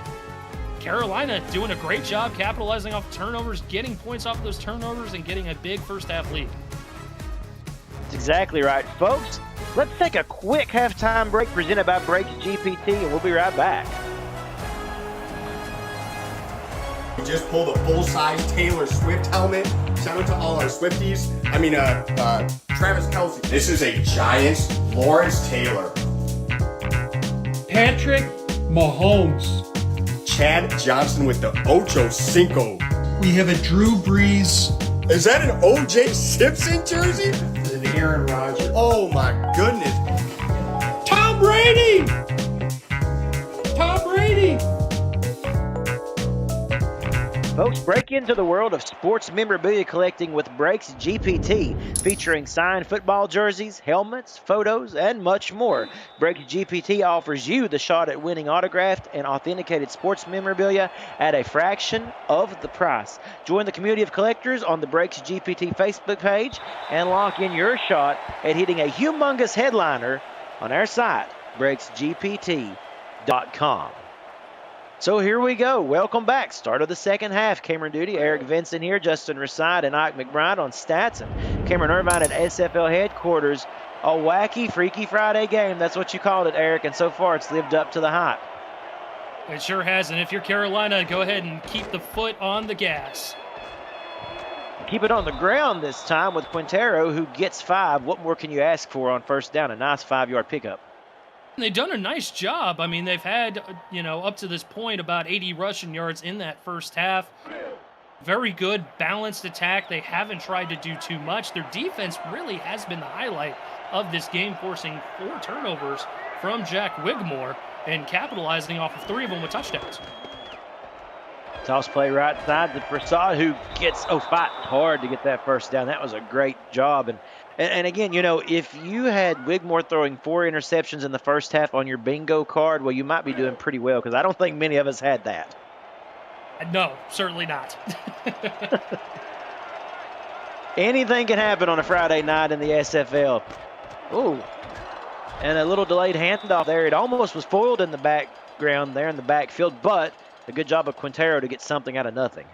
Carolina doing a great job capitalizing off turnovers, getting points off of those turnovers, and getting a big first half lead. That's exactly right, folks. Let's take a quick halftime break presented by Brakes GPT, and we'll be right back. We just pulled a full-size Taylor Swift helmet. Shout out to all our Swifties. Travis Kelce. This is a Giants Lawrence Taylor. Patrick Mahomes. Chad Johnson with the Ocho Cinco. We have a Drew Brees. Is that an O.J. Simpson jersey? It's an Aaron Rodgers. Oh my goodness. Tom Brady! Tom Brady! Folks, break into the world of sports memorabilia collecting with Brakes GPT, featuring signed football jerseys, helmets, photos, and much more. Brakes GPT offers you the shot at winning autographed and authenticated sports memorabilia at a fraction of the price. Join the community of collectors on the Brakes GPT Facebook page and lock in your shot at hitting a humongous headliner on our site, brakesgpt.com. So here we go. Welcome back. Start of the second half. Cameron Duty, Eric Vincent here, Justin Reside, and Ike McBride on stats, and Cameron Irvine at SFL headquarters. A wacky, Freaky Friday game. That's what you called it, Eric, and so far it's lived up to the hype. It sure has, and if you're Carolina, go ahead and keep the foot on the gas. Keep it on the ground this time with Quintero, who gets 5. What more can you ask for on first down? A nice 5-yard pickup. They've done a nice job. I mean, they've had, up to this point about 80 rushing yards in that first half. Very good, balanced attack. They haven't tried to do too much. Their defense really has been the highlight of this game, forcing 4 turnovers from Jack Wigmore and capitalizing off of 3 of them with touchdowns. Toss play right side to Prasad, who gets fighting hard to get that first down. That was a great job. And again, if you had Wigmore throwing 4 interceptions in the first half on your bingo card, well, you might be doing pretty well, because I don't think many of us had that. No, certainly not. Anything can happen on a Friday night in the SFL. Ooh, and a little delayed handoff there. It almost was foiled in the background there in the backfield, but a good job of Quintero to get something out of nothing.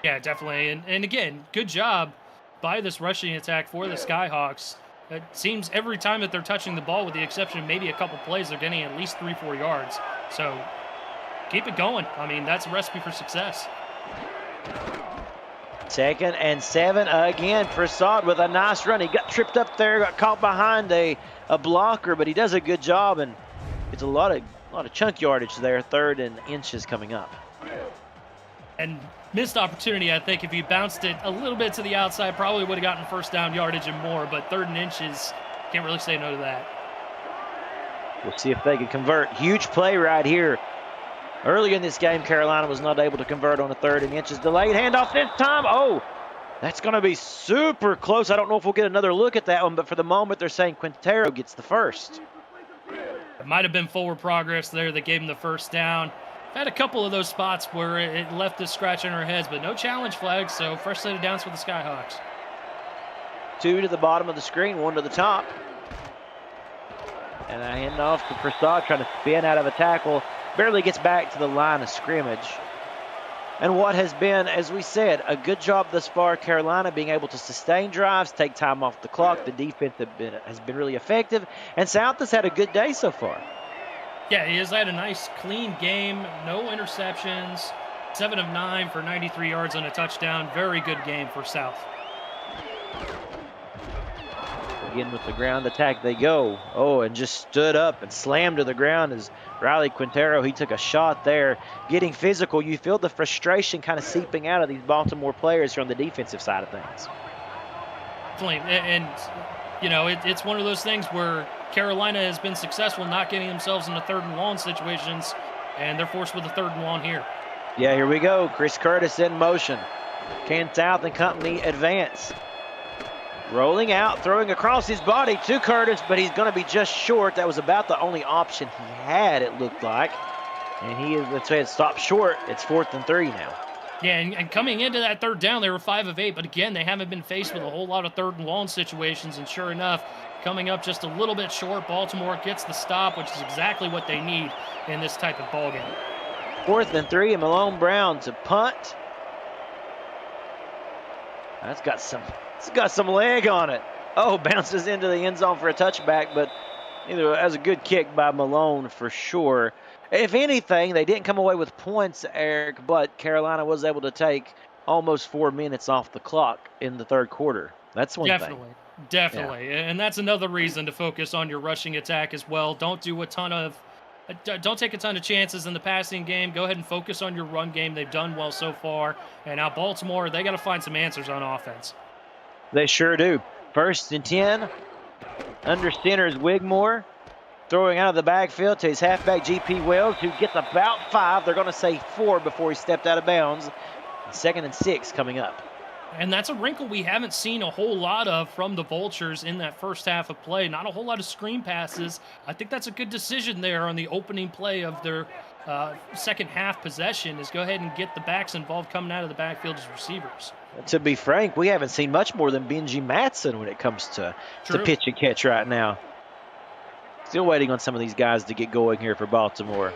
Yeah, definitely. And again, good job by this rushing attack for the Skyhawks. It seems every time that they're touching the ball, with the exception of maybe a couple plays, they're getting at least 3-4 yards. So keep it going. I mean, that's a recipe for success. 2nd and 7 again. Prasad with a nice run. He got tripped up there, got caught behind a blocker, but he does a good job, and it's a lot of chunk yardage there. 3rd and inches coming up. And missed opportunity, I think. If he bounced it a little bit to the outside, probably would have gotten first down yardage and more, but 3rd and inches, can't really say no to that. We'll see if they can convert. Huge play right here. Early in this game, Carolina was not able to convert on a 3rd and inches. Delayed handoff this time. Oh, that's going to be super close. I don't know if we'll get another look at that one, but for the moment, they're saying Quintero gets the first. It might have been forward progress there that gave him the first down. Had a couple of those spots where it left us scratching our heads, but no challenge flags, so fresh set of downs for the Skyhawks. 2 to the bottom of the screen, 1 to the top. And I hand off to Prasad, trying to spin out of a tackle. Barely gets back to the line of scrimmage. And what has been, as we said, a good job thus far, Carolina being able to sustain drives, take time off the clock. The defense has been really effective. And South has had a good day so far. Yeah, he has had a nice, clean game. No interceptions. 7 of 9 for 93 yards and a touchdown. Very good game for South. Again with the ground attack they go. Oh, and just stood up and slammed to the ground as Riley Quintero, he took a shot there. Getting physical, you feel the frustration kind of seeping out of these Baltimore players here on the defensive side of things. Definitely, and it's one of those things where Carolina has been successful not getting themselves into 3rd and long situations, and they're forced with a 3rd and long here. Yeah, here we go. Chris Curtis in motion. Can South and company advance? Rolling out, throwing across his body to Curtis, but he's going to be just short. That was about the only option he had, it looked like. And he is, let's say, stopped short. It's 4th and 3 now. Yeah, and coming into that 3rd down, they were 5 of 8, but again, they haven't been faced with a whole lot of 3rd and long situations, and sure enough, coming up just a little bit short, Baltimore gets the stop, which is exactly what they need in this type of ball game. 4th and 3, and Malone Brown to punt. It's got some leg on it. Oh, bounces into the end zone for a touchback, but that was a good kick by Malone for sure. If anything, they didn't come away with points, Eric, but Carolina was able to take almost 4 minutes off the clock in the 3rd quarter. That's one thing. Definitely. Yeah. And that's another reason to focus on your rushing attack as well. Don't take a ton of chances in the passing game. Go ahead and focus on your run game. They've done well so far. And now Baltimore, they got to find some answers on offense. They sure do. 1st and 10. Under center is Wigmore. Throwing out of the backfield to his halfback, G.P. Wells, who gets about 5. They're going to say 4 before he stepped out of bounds. 2nd and 6 coming up. And that's a wrinkle we haven't seen a whole lot of from the Vultures in that first half of play. Not a whole lot of screen passes. I think that's a good decision there on the opening play of their second half possession, is go ahead and get the backs involved coming out of the backfield as receivers. To be frank, we haven't seen much more than Benji Matson when it comes to pitch and catch right now. Still waiting on some of these guys to get going here for Baltimore.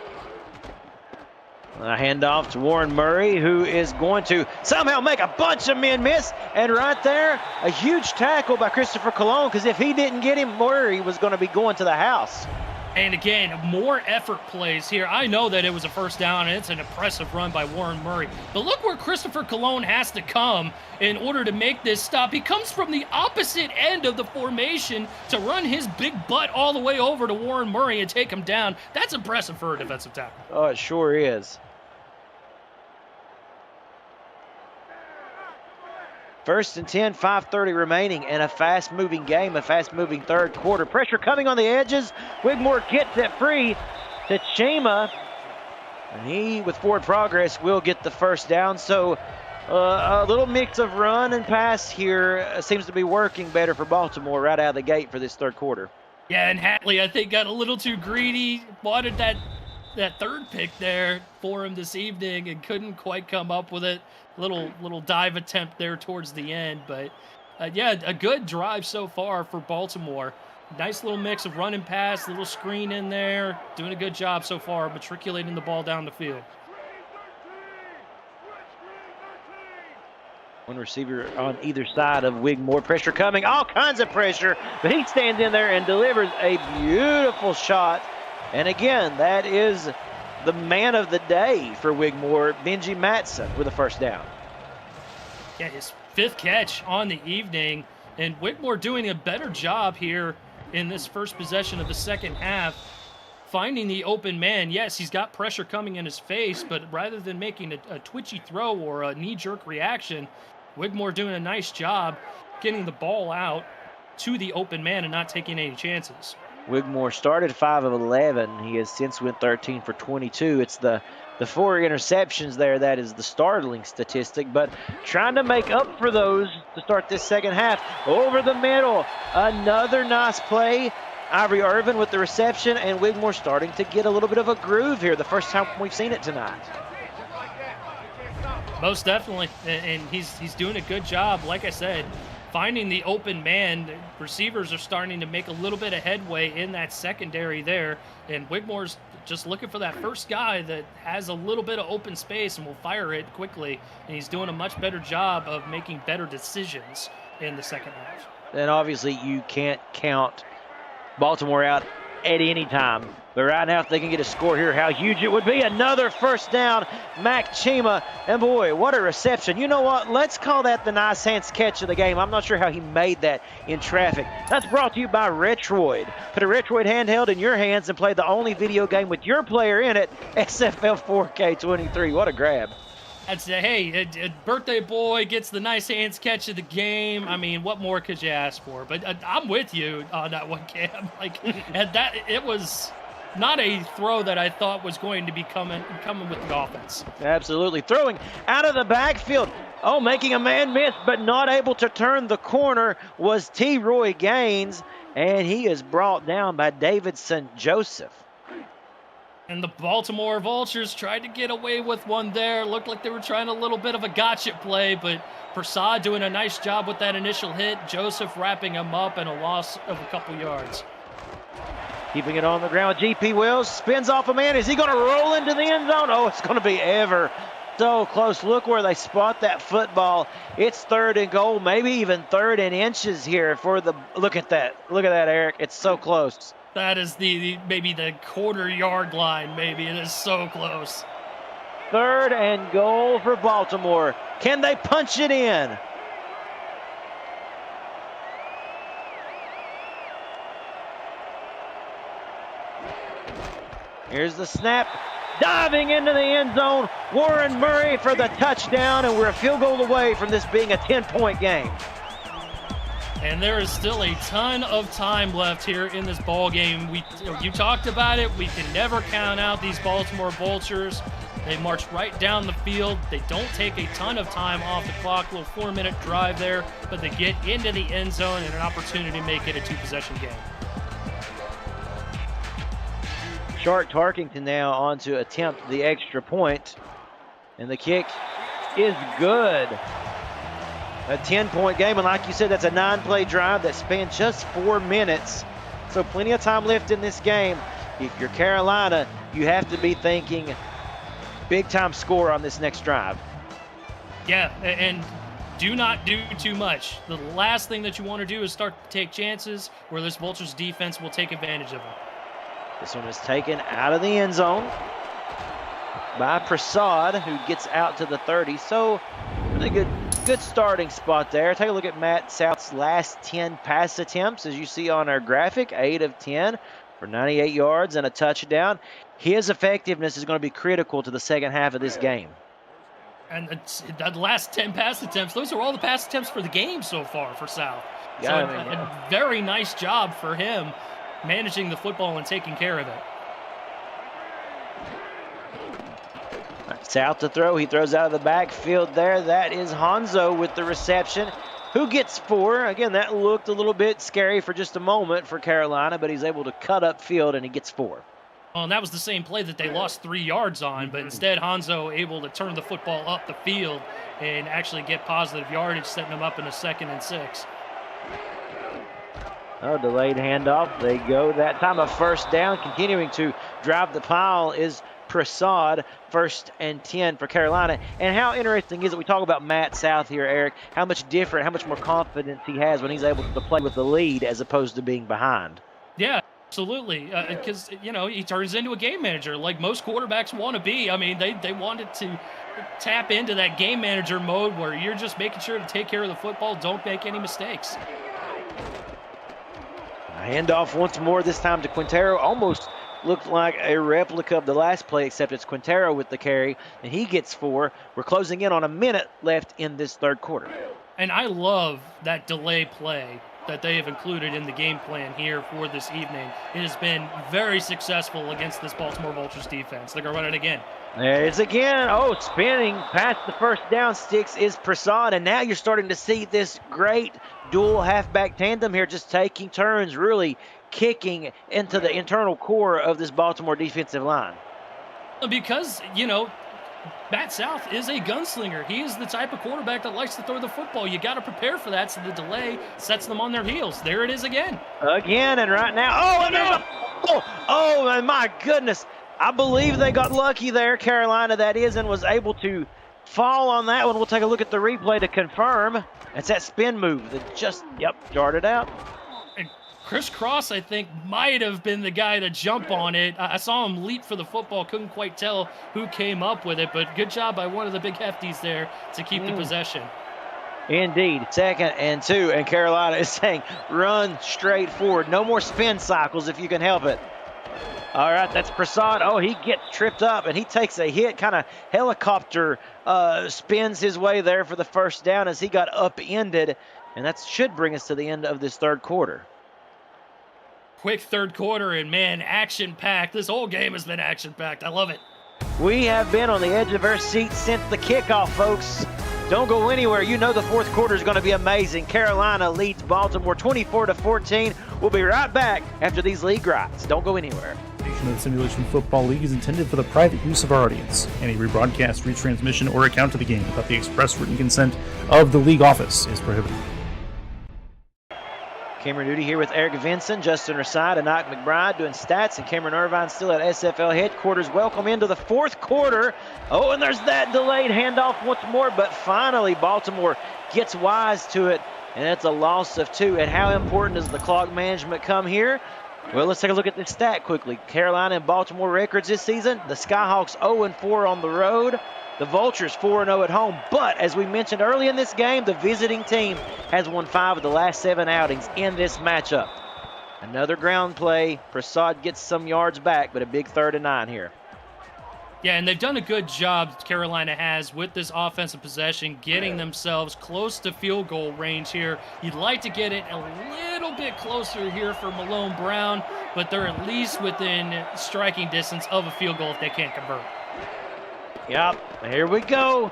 A handoff to Warren Murray, who is going to somehow make a bunch of men miss. And right there, a huge tackle by Christopher Colon, because if he didn't get him, Murray was going to be going to the house. And again, more effort plays here. I know that it was a first down, and it's an impressive run by Warren Murray. But look where Christopher Colon has to come in order to make this stop. He comes from the opposite end of the formation to run his big butt all the way over to Warren Murray and take him down. That's impressive for a defensive tackle. Oh, it sure is. First and 10, 5:30 remaining, and a fast-moving game, a fast-moving third quarter. Pressure coming on the edges. Wigmore gets it free to Chima, and he, with forward progress, will get the first down. So a little mix of run and pass here seems to be working better for Baltimore right out of the gate for this third quarter. Yeah, and Hatley, I think, got a little too greedy, wanted that third pick there for him this evening and couldn't quite come up with it. Little dive attempt there towards the end, but yeah, a good drive so far for Baltimore. Nice little mix of run and pass, little screen in there, doing a good job so far, matriculating the ball down the field. One receiver on either side of Wigmore. Pressure coming, all kinds of pressure, but he stands in there and delivers a beautiful shot. And again, that is the man of the day for Wigmore, Benji Matson, with a first down. Yeah, his fifth catch on the evening, and Wigmore doing a better job here in this first possession of the second half, finding the open man. Yes, he's got pressure coming in his face, but rather than making a twitchy throw or a knee-jerk reaction, Wigmore doing a nice job getting the ball out to the open man and not taking any chances. Wigmore started 5 of 11. He has since went 13 for 22. It's the 4 interceptions there that is the startling statistic, but trying to make up for those to start this second half. Over the middle, another nice play. Ivory Irvin with the reception, and Wigmore starting to get a little bit of a groove here. The first time we've seen it tonight. Most definitely, and he's doing a good job. Like I said, finding the open man. Receivers are starting to make a little bit of headway in that secondary there, and Wigmore's just looking for that first guy that has a little bit of open space and will fire it quickly, and he's doing a much better job of making better decisions in the second half. And obviously you can't count Baltimore out at any time. But right now, if they can get a score here, how huge it would be. Another first down, Mac Chima. And boy, what a reception. You know what? Let's call that the nice hands catch of the game. I'm not sure how he made that in traffic. That's brought to you by Retroid. Put a Retroid handheld in your hands and play the only video game with your player in it, SFL 4K23. What a grab. I'd say, hey, a birthday boy gets the nice hands catch of the game. I mean, what more could you ask for? But I'm with you on that one, Cam. And that it was not a throw that I thought was going to be coming with the offense. Absolutely. Throwing out of the backfield. Oh, making a man miss, but not able to turn the corner was T. Roy Gaines, and he is brought down by Davidson Joseph. And the Baltimore Vultures tried to get away with one there. Looked like they were trying a little bit of a gotcha play, but Prasad doing a nice job with that initial hit. Joseph wrapping him up and a loss of a couple yards. Keeping it on the ground, GP Wills spins off a man. Is he going to roll into the end zone? Oh, it's going to be ever so close. Look where they spot that football. It's 3rd and goal, maybe even 3rd and inches here for the, look at that. Look at that, Eric. It's so close. That is maybe the quarter-yard line, maybe. It is so close. 3rd and goal for Baltimore. Can they punch it in? Here's the snap. Diving into the end zone. Warren Murray for the touchdown, and we're a field goal away from this being a 10-point game. And there is still a ton of time left here in this ball game. You talked about it. We can never count out these Baltimore Vultures. They march right down the field. They don't take a ton of time off the clock. A little 4-minute drive there, but they get into the end zone and an opportunity to make it a 2-possession game. Shark Tarkington now on to attempt the extra point, and the kick is good. A 10-point game, and like you said, that's a 9-play drive that spanned just 4 minutes. So plenty of time left in this game. If you're Carolina, you have to be thinking big-time score on this next drive. Yeah, and do not do too much. The last thing that you want to do is start to take chances where this Vultures defense will take advantage of them. This one is taken out of the end zone by Prasad, who gets out to the 30. So really good starting spot there. Take a look at Matt South's last 10 pass attempts, as you see on our graphic, 8 of 10 for 98 yards and a touchdown. His effectiveness is going to be critical to the second half of this game. And the last 10 pass attempts, those are all the pass attempts for the game so far for South. Yeah, so a very nice job for him managing the football and taking care of it. South to throw. He throws out of the backfield there. That is Hanzo with the reception, who gets 4. Again, that looked a little bit scary for just a moment for Carolina, but he's able to cut up field and he gets 4. Well, and that was the same play that they lost 3 yards on, but instead Hanzo able to turn the football up the field and actually get positive yardage, setting them up in a 2nd and 6. Oh, delayed handoff. They go. That time a first down. Continuing to drive the pile is Prasad, 1st and 10 for Carolina. And how interesting is it, we talk about Matt South here, Eric, how much different, how much more confidence he has when he's able to play with the lead as opposed to being behind. Yeah, absolutely, because, he turns into a game manager like most quarterbacks want to be. I mean, they wanted to tap into that game manager mode where you're just making sure to take care of the football, don't make any mistakes. Handoff once more, this time to Quintero. Almost looked like a replica of the last play, except it's Quintero with the carry, and he gets 4. We're closing in on a minute left in this third quarter. And I love that delay play that they have included in the game plan here for this evening. It has been very successful against this Baltimore Vultures defense. They're going to run it again. There's again. Oh, spinning past the first down sticks is Prasad, and now you're starting to see this great dual halfback tandem here, just taking turns, really kicking into the internal core of this Baltimore defensive line. Because, Matt South is a gunslinger. He is the type of quarterback that likes to throw the football. You got to prepare for that, so the delay sets them on their heels. There it is again. Again, and right now, and my goodness. I believe they got lucky there, Carolina that is, and was able to fall on that one. We'll take a look at the replay to confirm. It's that spin move that just, darted out. And Chris Cross, I think, might have been the guy to jump on it. I saw him leap for the football. Couldn't quite tell who came up with it, but good job by one of the big hefties there to keep the possession. Indeed. 2nd and 2, and Carolina is saying run straight forward. No more spin cycles if you can help it. All right, that's Prasad. Oh, he gets tripped up, and he takes a hit, kind of helicopter spins his way there for the first down as he got upended, and that should bring us to the end of this third quarter. Quick third quarter, and man, action-packed. This whole game has been action-packed. I love it. We have been on the edge of our seats since the kickoff, folks. Don't go anywhere. You know the fourth quarter is going to be amazing. Carolina leads Baltimore 24-14. We'll be right back after these league rights. Don't go anywhere. The Simulation Football League is intended for the private use of our audience. Any rebroadcast, retransmission, or account of the game without the express written consent of the league office is prohibited. Cameron Nudie here with Eric Vinson, Justin Raside, and Ike McBride doing stats, and Cameron Irvine still at SFL headquarters. Welcome into the fourth quarter. Oh, and there's that delayed handoff once more, but finally Baltimore gets wise to it, and it's a loss of 2. And how important does the clock management come here? Well, let's take a look at this stat quickly. Carolina and Baltimore records this season. The Skyhawks 0-4 on the road. The Vultures 4-0 at home. But as we mentioned early in this game, the visiting team has won 5 of the last 7 outings in this matchup. Another ground play. Prasad gets some yards back, but a big 3rd and 9 here. Yeah, and they've done a good job, Carolina has, with this offensive possession, getting themselves close to field goal range here. You'd like to get it a little bit closer here for Malone Brown, but they're at least within striking distance of a field goal if they can't convert. Yep, here we go.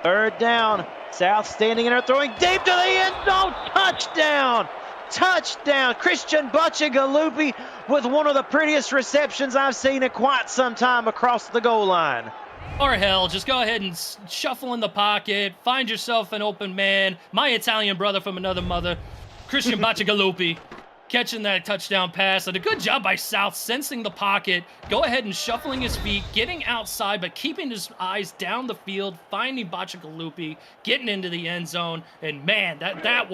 3rd down. South standing in there, throwing deep to the end zone. Touchdown! Touchdown! Christian Butchagalupi with one of the prettiest receptions I've seen in quite some time across the goal line. Or hell, just go ahead and shuffle in the pocket, find yourself an open man. My Italian brother from another mother, Christian Butchagalupi, catching that touchdown pass. And a good job by South, sensing the pocket, go ahead and shuffling his feet, getting outside, but keeping his eyes down the field, finding Butchagalupi, getting into the end zone. And man, that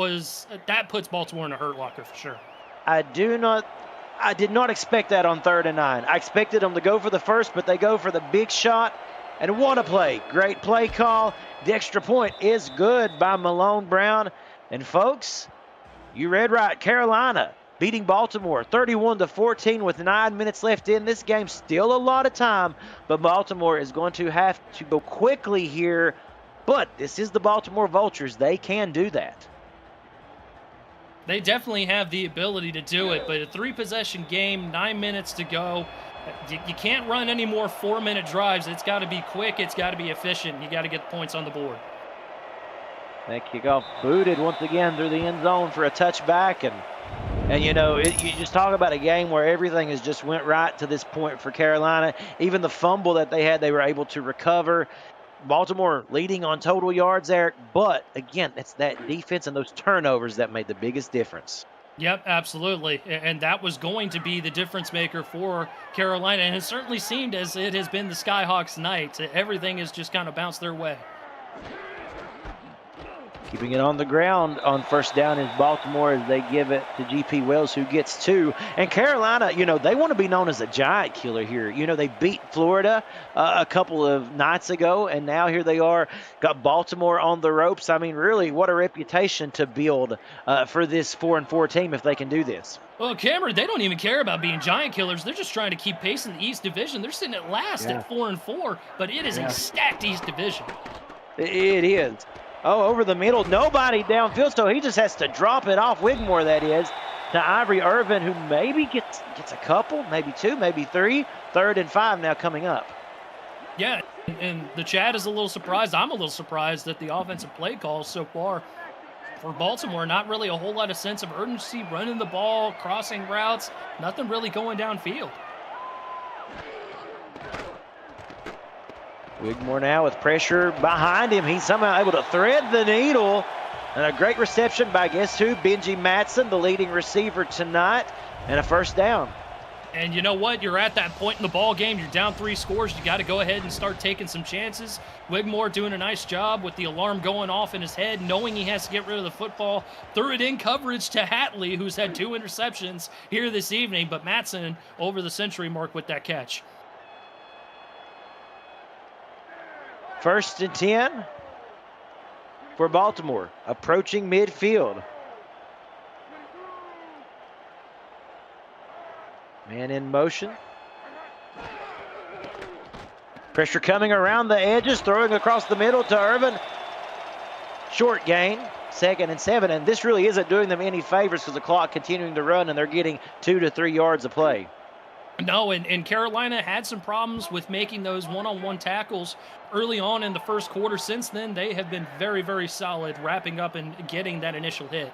puts Baltimore in a hurt locker for sure. I do not I did not expect that on 3rd and 9. I expected them to go for the first, but they go for the big shot. And what a play. Great play call. The extra point is good by Malone Brown. And folks, you read right. Carolina beating Baltimore 31-14 with 9 minutes left in this game. Still a lot of time, but Baltimore is going to have to go quickly here. But this is the Baltimore Vultures. They can do that. They definitely have the ability to do it, but a 3-possession game, 9 minutes to go. You can't run any more 4-minute drives. It's got to be quick. It's got to be efficient. You got to get points on the board. That kickoff booted once again through the end zone for a touchback. And you know, you just talk about a game where everything has just went right to this point for Carolina. Even the fumble that they had, they were able to recover. Baltimore leading on total yards, Eric, but again, it's that defense and those turnovers that made the biggest difference. Yep, absolutely. And that was going to be the difference maker for Carolina, and it certainly seemed as it has been the Skyhawks' night. Everything has just kind of bounced their way. Keeping it on the ground on 1st down is Baltimore as they give it to G.P. Wells, who gets 2. And Carolina, you know, they want to be known as a giant killer here. You know, they beat Florida a couple of nights ago, and now here they are, got Baltimore on the ropes. I mean, really, what a reputation to build for this 4-4 team if they can do this. Well, Cameron, they don't even care about being giant killers. They're just trying to keep pace in the East Division. They're sitting at last at 4-4, but it is a stacked East Division. It is. Oh, over the middle, nobody downfield, so he just has to drop it off, Wigmore that is, to Ivory Irvin, who maybe gets a couple, maybe 2, maybe 3. 3rd and 5 now coming up. Yeah, and the chat is a little surprised. I'm a little surprised at the offensive play calls so far for Baltimore. Not really a whole lot of sense of urgency, running the ball, crossing routes, nothing really going downfield. Wigmore now with pressure behind him. He's somehow able to thread the needle. And a great reception by guess who? Benji Matson, the leading receiver tonight. And a 1st down. And you know what? You're at that point in the ball game. You're down 3 scores. You got to go ahead and start taking some chances. Wigmore doing a nice job with the alarm going off in his head, knowing he has to get rid of the football. Threw it in coverage to Hatley, who's had 2 interceptions here this evening. But Matson over the century mark with that catch. 1st and 10 for Baltimore, approaching midfield. Man in motion. Pressure coming around the edges, throwing across the middle to Irvin. Short gain, 2nd and 7, and this really isn't doing them any favors because the clock continuing to run and they're getting 2 to 3 yards a play. No, and Carolina had some problems with making those one-on-one tackles early on in the 1st quarter. Since then, they have been very, very solid, wrapping up and getting that initial hit.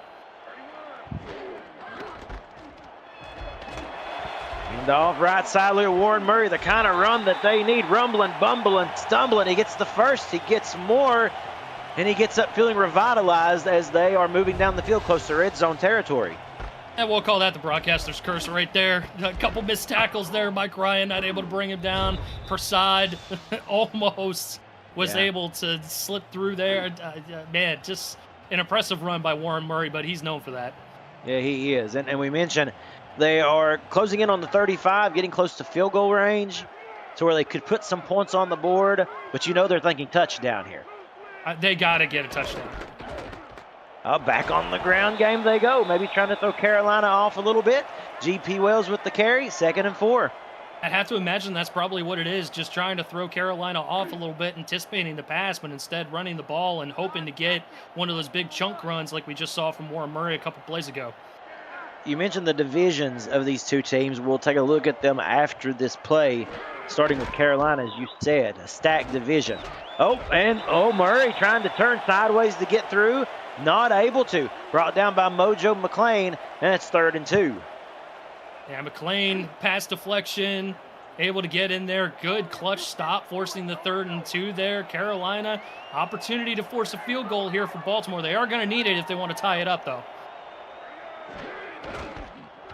And off right side, little Warren Murray, the kind of run that they need. Rumbling, bumbling, stumbling. He gets the first, he gets more, and he gets up feeling revitalized as they are moving down the field close to red zone territory. And we'll call that the broadcaster's curse right there. A couple missed tackles there. Mike Ryan not able to bring him down. Prasad almost was able to slip through there. Man, just an impressive run by Warren Murray, but he's known for that. Yeah, he is. And we mentioned they are closing in on the 35, getting close to field goal range to where they could put some points on the board. But you know they're thinking touchdown here. They got to get a touchdown. Back on the ground game they go. Maybe trying to throw Carolina off a little bit. G.P. Wells with the carry, 2nd and 4. I have to imagine that's probably what it is, just trying to throw Carolina off a little bit, anticipating the pass, but instead running the ball and hoping to get one of those big chunk runs like we just saw from Warren Murray a couple plays ago. You mentioned the divisions of these two teams. We'll take a look at them after this play, starting with Carolina, as you said, a stacked division. Murray trying to turn sideways to get through. Not able to. Brought down by Mojo McLean, and it's 3rd and 2. Yeah, McLean, pass deflection, able to get in there. Good clutch stop, forcing the 3rd and 2 there. Carolina, opportunity to force a field goal here for Baltimore. They are going to need it if they want to tie it up, though.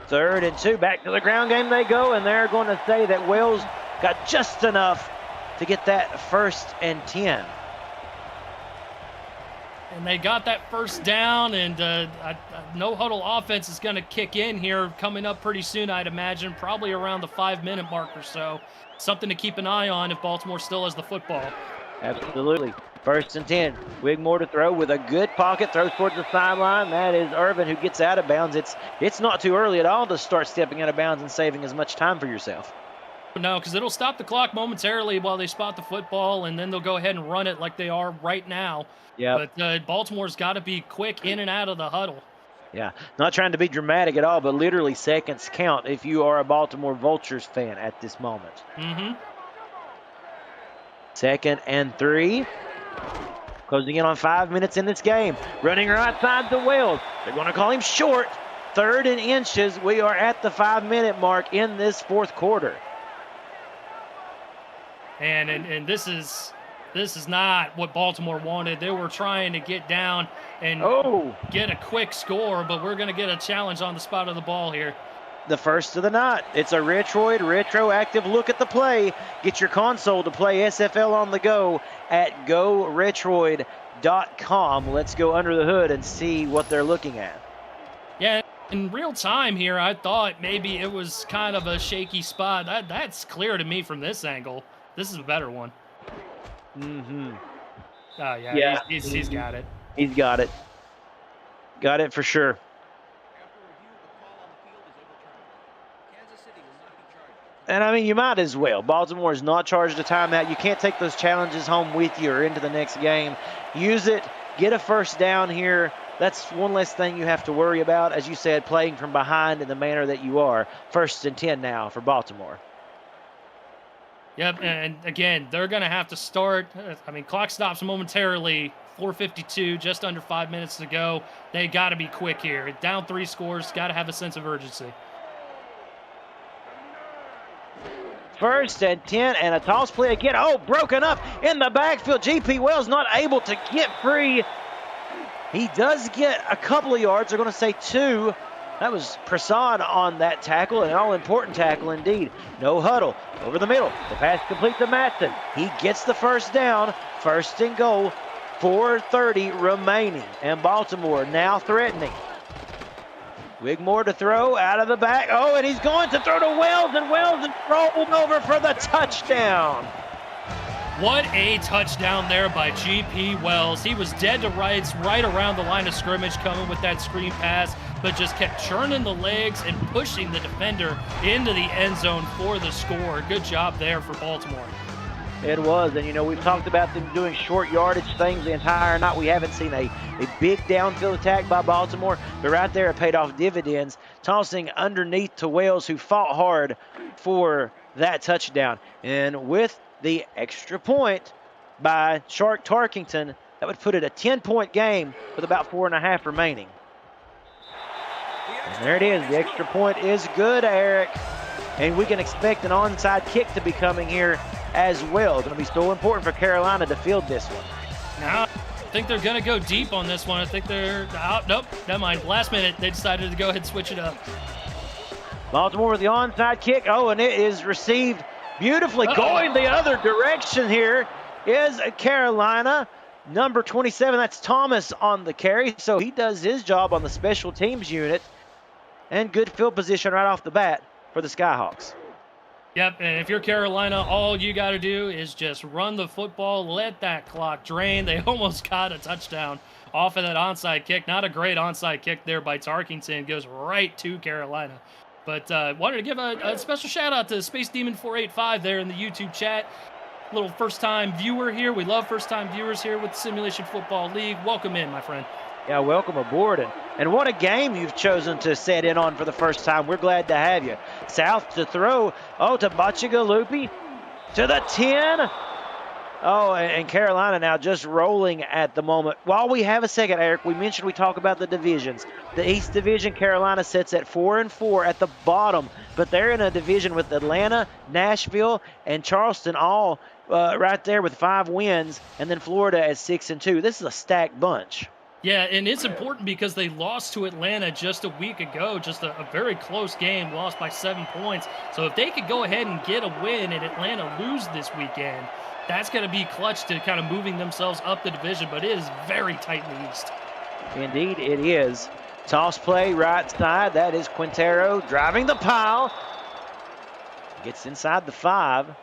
3rd and 2. Back to the ground game they go, and they're going to say that Wells got just enough to get that 1st and 10. And they got that first down, and no huddle offense is going to kick in here coming up pretty soon, I'd imagine, probably around the 5-minute mark or so. Something to keep an eye on if Baltimore still has the football. Absolutely. 1st and 10. Wigmore to throw with a good pocket, throws towards the sideline. That is Irvin who gets out of bounds. It's not too early at all to start stepping out of bounds and saving as much time for yourself. No, because it'll stop the clock momentarily while they spot the football, and then they'll go ahead and run it like they are right now. Yeah. But Baltimore's got to be quick in and out of the huddle. Yeah, not trying to be dramatic at all, but literally seconds count if you are a Baltimore Vultures fan at this moment. Mm-hmm. 2nd and 3. Closing in on 5 minutes in this game. Running right side to Wells. They're going to call him short. 3rd and inches. We are at the 5-minute mark in this 4th quarter. And this is not what Baltimore wanted. They were trying to get down and get a quick score, but we're going to get a challenge on the spot of the ball here. The first of the night. It's a retroactive look at the play. Get your console to play SFL on the go at GoRetroid.com. Let's go under the hood and see what they're looking at. Yeah, in real time here, I thought maybe it was kind of a shaky spot. That's clear to me from this angle. This is a better one. Mm-hmm. Oh, yeah. He's got it. He's got it. Got it for sure. And, I mean, you might as well. Baltimore is not charged a timeout. You can't take those challenges home with you or into the next game. Use it. Get a first down here. That's one less thing you have to worry about. As you said, playing from behind in the manner that you are. 1st and 10 now for Baltimore. Yep, and again, they're going to have to start. I mean, clock stops momentarily. 4:52, just under 5 minutes to go. They got to be quick here. Down 3 scores, got to have a sense of urgency. 1st and 10, and a toss play again. Broken up in the backfield. G.P. Wells not able to get free. He does get a couple of yards. They're going to say 2. That was Prasad on that tackle, an all-important tackle indeed. No huddle. Over the middle. The pass complete to Matson. He gets the first down. 1st and goal. 4:30 remaining. And Baltimore now threatening. Wigmore to throw out of the back. And he's going to throw to Wells, and Wells is rolled over for the touchdown. What a touchdown there by G.P. Wells. He was dead to rights right around the line of scrimmage coming with that screen pass, but just kept churning the legs and pushing the defender into the end zone for the score. Good job there for Baltimore. It was, and we've talked about them doing short yardage things the entire night. We haven't seen a big downfield attack by Baltimore, but right there it paid off dividends, tossing underneath to Wells, who fought hard for that touchdown. And with the extra point by Shark Tarkington, that would put it a 10-point game with about 4.5 remaining. And there it is. The extra point is good, Eric. And we can expect an onside kick to be coming here as well. It's going to be so important for Carolina to field this one. Now, I think they're going to go deep on this one. I think they're out. Nope, never mind. Last minute, they decided to go ahead and switch it up. Baltimore with the onside kick. And it is received beautifully. Going the other direction here is Carolina. Number 27, that's Thomas on the carry. So he does his job on the special teams unit. And good field position right off the bat for the Skyhawks. Yep, and if you're Carolina, all you got to do is just run the football, let that clock drain. They almost got a touchdown off of that onside kick. Not a great onside kick there by Tarkington. Goes right to Carolina. But wanted to give a special shout-out to Space Demon 485 there in the YouTube chat. Little first-time viewer here. We love first-time viewers here with the Simulation Football League. Welcome in, my friend. Yeah, welcome aboard. And what a game you've chosen to set in on for the first time. We're glad to have you. South to throw. To Bachigalupi to the 10. And Carolina now just rolling at the moment. While we have a second, Eric, we mentioned we talk about the divisions. The East Division, Carolina sits at 4-4 at the bottom, but they're in a division with Atlanta, Nashville, and Charleston all right there with 5 wins, and then Florida at 6-2. This is a stacked bunch. Yeah, and it's important because they lost to Atlanta just a week ago, just a very close game, lost by 7 points. So if they could go ahead and get a win and Atlanta lose this weekend, That's going to be clutch to kind of moving themselves up the division, but it is very tight in the East. Indeed, it is. Toss play right side. That is Quintero driving the pile. Gets inside the 5.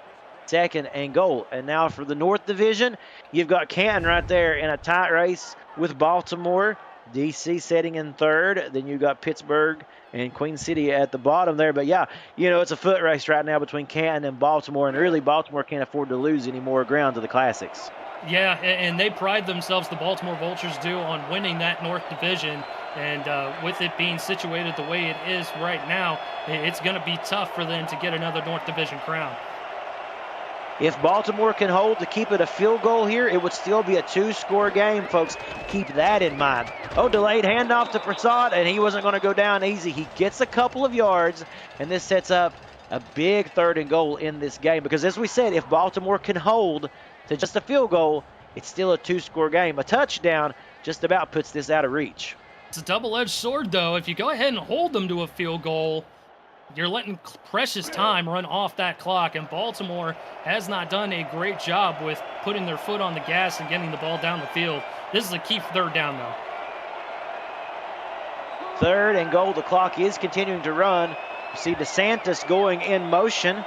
2nd and goal. And now for the North Division, you've got Canton right there in a tight race with Baltimore. DC setting in 3rd. Then you've got Pittsburgh and Queen City at the bottom there. But yeah, it's a foot race right now between Canton and Baltimore. And really, Baltimore can't afford to lose any more ground to the Classics. Yeah, and they pride themselves, the Baltimore Vultures do, on winning that North Division. And with it being situated the way it is right now, it's going to be tough for them to get another North Division crown. If Baltimore can hold to keep it a field goal here, it would still be a 2-score game, folks. Keep that in mind. Oh, delayed handoff to Prasad, and he wasn't going to go down easy. He gets a couple of yards, and this sets up a big 3rd and goal in this game. Because as we said, if Baltimore can hold to just a field goal, it's still a 2-score game. A touchdown just about puts this out of reach. It's a double-edged sword, though. If you go ahead and hold them to a field goal, you're letting precious time run off that clock, and Baltimore has not done a great job with putting their foot on the gas and getting the ball down the field. This is a key 3rd down, though. 3rd and goal. The clock is continuing to run. You see DeSantis going in motion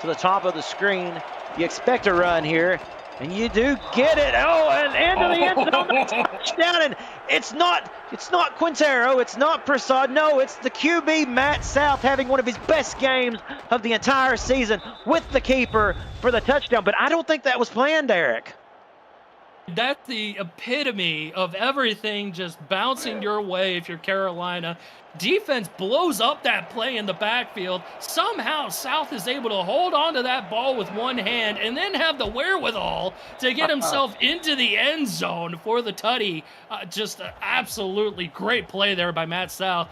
to the top of the screen. You expect a run here, and you do get it. Oh, and into the end zone. Touchdown, and it's not Quintero, it's not Prasad. No, it's the QB, Matt South, having one of his best games of the entire season with the keeper for the touchdown. But I don't think that was planned, Eric. That's the epitome of everything just bouncing your way if you're Carolina. Defense blows up that play in the backfield. Somehow South is able to hold on to that ball with one hand and then have the wherewithal to get himself into the end zone for the tutty. Just an absolutely great play there by Matt South.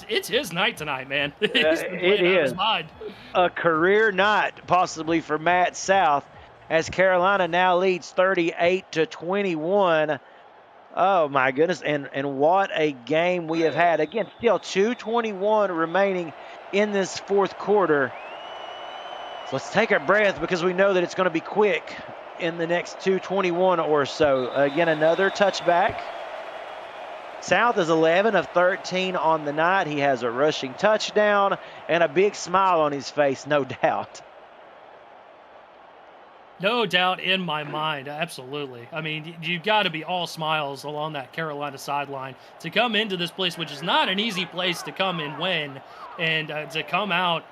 It's his night tonight, man. He's been playing out of his mind. A career night possibly for Matt South, as Carolina now leads 38-21. Oh, my goodness, and what a game we have had. Again, still 2:21 remaining in this 4th quarter. So let's take our breath because we know that it's going to be quick in the next 2:21 or so. Again, another touchback. South is 11 of 13 on the night. He has a rushing touchdown and a big smile on his face, no doubt. No doubt in my mind, absolutely. I mean, you got to be all smiles along that Carolina sideline to come into this place, which is not an easy place to come and win, and to come out,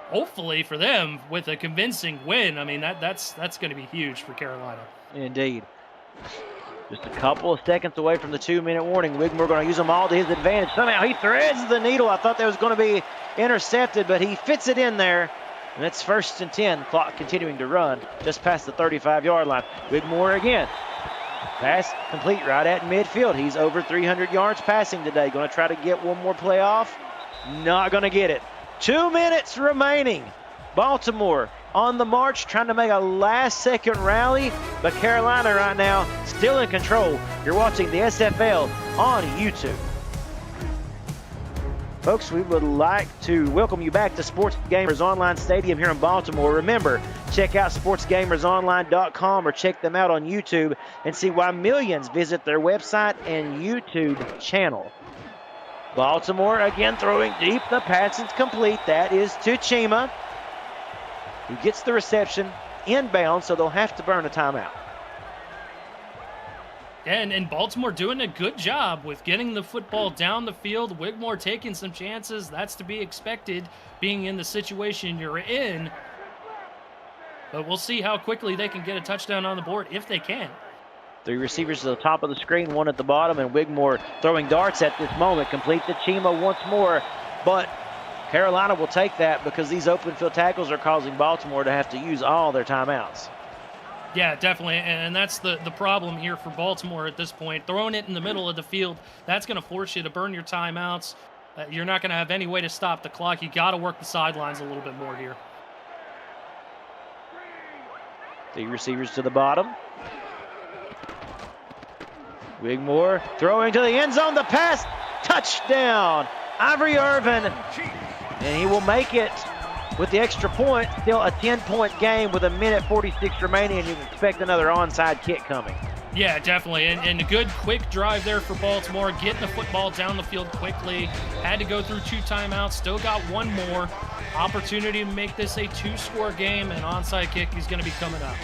hopefully for them, with a convincing win. I mean, that's going to be huge for Carolina. Indeed. Just a couple of seconds away from the 2-minute warning. Wigmore going to use them all to his advantage. Somehow he threads the needle. I thought that was going to be intercepted, but he fits it in there. And it's 1st and 10, clock continuing to run just past the 35-yard line. Wigmore again. Pass complete right at midfield. He's over 300 yards passing today. Going to try to get one more play off. Not going to get it. 2 minutes remaining. Baltimore on the march, trying to make a last-second rally. But Carolina right now still in control. You're watching the SFL on YouTube. Folks, we would like to welcome you back to Sports Gamers Online Stadium here in Baltimore. Remember, check out sportsgamersonline.com or check them out on YouTube and see why millions visit their website and YouTube channel. Baltimore again throwing deep. The pass is complete. That is to Chima, who gets the reception inbound, so they'll have to burn a timeout. And Baltimore doing a good job with getting the football down the field. Wigmore taking some chances. That's to be expected, being in the situation you're in. But we'll see how quickly they can get a touchdown on the board, if they can. 3 receivers to the top of the screen, 1 at the bottom, and Wigmore throwing darts at this moment. Complete to Chima once more, but Carolina will take that because these open field tackles are causing Baltimore to have to use all their timeouts. Yeah, definitely, and that's the problem here for Baltimore at this point. Throwing it in the middle of the field, that's going to force you to burn your timeouts. You're not going to have any way to stop the clock. You got to work the sidelines a little bit more here. 3 receivers to the bottom. Wigmore throwing to the end zone. The pass, touchdown, Ivory Irvin, and he will make it with the extra point, still a 10-point game with 1:46 remaining, and you can expect another onside kick coming. Yeah, definitely. And a good quick drive there for Baltimore, getting the football down the field quickly. Had to go through 2 timeouts, still got 1 more. Opportunity to make this a 2-score game, and onside kick is going to be coming up.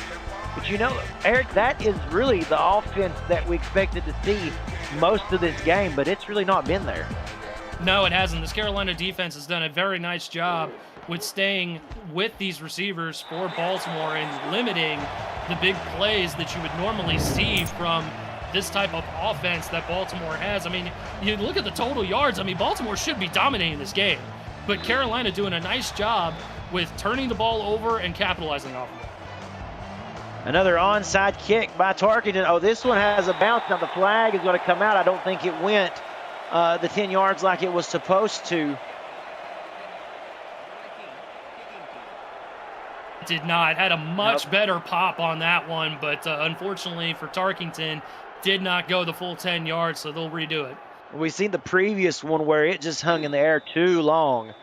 But you know, Eric, that is really the offense that we expected to see most of this game, but it's really not been there. No, it hasn't. This Carolina defense has done a very nice job with staying with these receivers for Baltimore and limiting the big plays that you would normally see from this type of offense that Baltimore has. I mean, you look at the total yards. I mean, Baltimore should be dominating this game, but Carolina doing a nice job with turning the ball over and capitalizing off of it. Another onside kick by Tarkington. Oh, this one has a bounce. Now the flag is going to come out. I don't think it went the 10 yards like it was supposed to. Did not. Had a much better pop on that one, but unfortunately for Tarkington, did not go the full 10 yards, so they'll redo it. We've seen the previous one where it just hung in the air too long.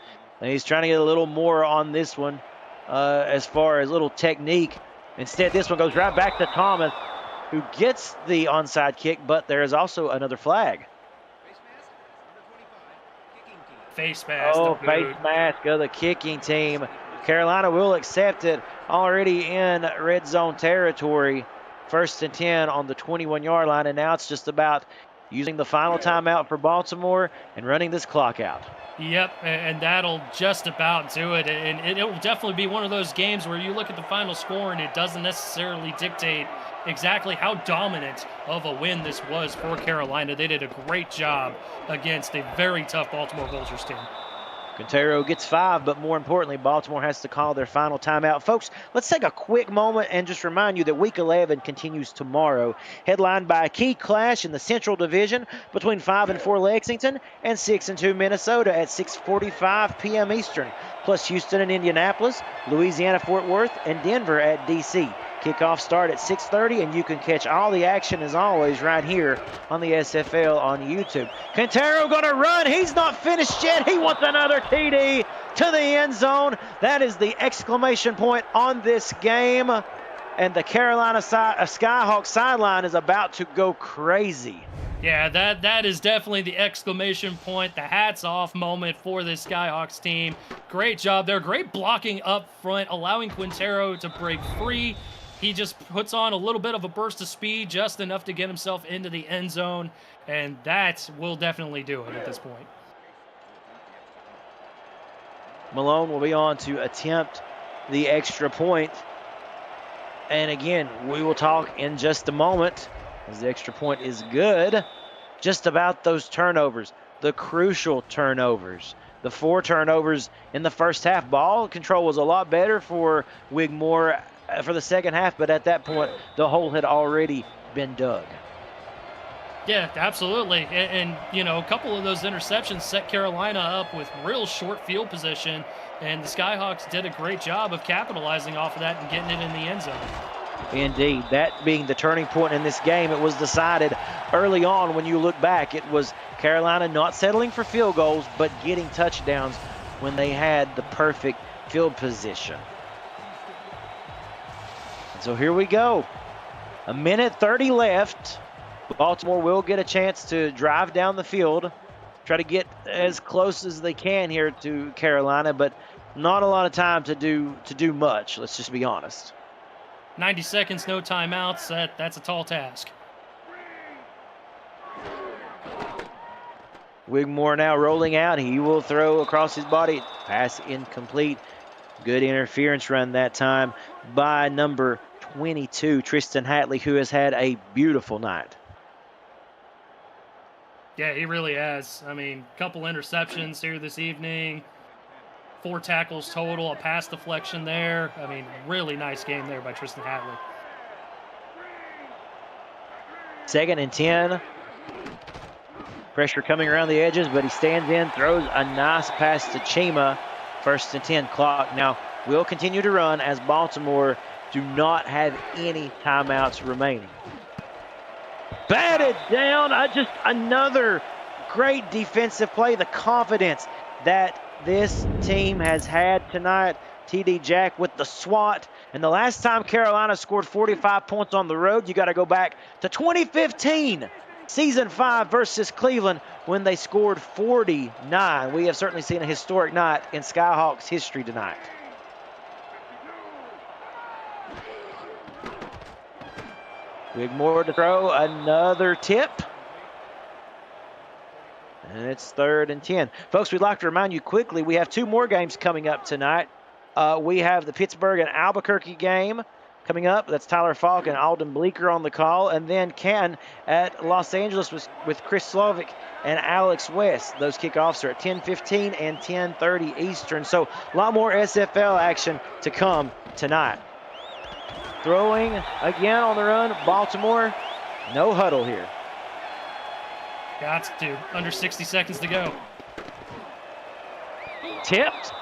And he's trying to get a little more on this one as far as little technique. Instead, this one goes right back to Thomas, who gets the onside kick, but there is also another flag. Face mask. Oh, face mask of the kicking team. Carolina will accept it already in red zone territory. 1st and 10 on the 21-yard line, and now it's just about using the final timeout for Baltimore and running this clock out. Yep, and that'll just about do it. And it will definitely be one of those games where you look at the final score and it doesn't necessarily dictate exactly how dominant of a win this was for Carolina. They did a great job against a very tough Baltimore Vultures team. Quintero gets 5, but more importantly, Baltimore has to call their final timeout. Folks, let's take a quick moment and just remind you that Week 11 continues tomorrow, headlined by a key clash in the Central Division between 5-4 Lexington and 6-2 Minnesota at 6:45 p.m. Eastern, plus Houston and Indianapolis, Louisiana-Fort Worth, and Denver at D.C. Kickoff start at 6:30, and you can catch all the action as always right here on the SFL on YouTube. Quintero going to run. He's not finished yet. He wants another TD to the end zone. That is the exclamation point on this game. And the Carolina Skyhawks sideline is about to go crazy. Yeah, that is definitely the exclamation point, the hats off moment for this Skyhawks team. Great job there. Great blocking up front, allowing Quintero to break free. He just puts on a little bit of a burst of speed, just enough to get himself into the end zone, and that will definitely do it at this point. Malone will be on to attempt the extra point. And again, we will talk in just a moment, as the extra point is good, just about those turnovers, the crucial turnovers. The 4 turnovers in the first half. Ball control was a lot better for Wigmore for the second half, but at that point, the hole had already been dug. Yeah, absolutely. And you know, a couple of those interceptions set Carolina up with real short field position, and the Skyhawks did a great job of capitalizing off of that and getting it in the end zone. Indeed, that being the turning point in this game. It was decided early on. When you look back, it was Carolina not settling for field goals, but getting touchdowns when they had the perfect field position. So here we go. 1:30 left. Baltimore will get a chance to drive down the field, try to get as close as they can here to Carolina, but not a lot of time to do much. Let's just be honest. 90 seconds, no timeouts. That's a tall task. Wigmore now rolling out. He will throw across his body. Pass incomplete. Good interference run that time by number 22, Tristan Hatley, who has had a beautiful night. Yeah, he really has. I mean, a couple interceptions here this evening. 4 tackles total, a pass deflection there. I mean, really nice game there by Tristan Hatley. 2nd and 10. Pressure coming around the edges, but he stands in, throws a nice pass to Chima. 1st and 10 clock. Now, will continue to run as Baltimore do not have any timeouts remaining. Batted down. Just another great defensive play. The confidence that this team has had tonight. TD Jack with the SWAT. And the last time Carolina scored 45 points on the road, you got to go back to 2015, Season 5 versus Cleveland, when they scored 49. We have certainly seen a historic night in Skyhawks history tonight. Wigmore to throw, another tip. And it's 3rd and 10. Folks, we'd like to remind you quickly, we have 2 more games coming up tonight. We have the Pittsburgh and Albuquerque game coming up. That's Tyler Falk and Alden Bleeker on the call. And then Canton at Los Angeles with Chris Slovic and Alex West. Those kickoffs are at 10:15 and 10:30 Eastern. So a lot more SFL action to come tonight. Throwing again on the run, Baltimore. No huddle here. Got to. Under 60 seconds to go. Tipped,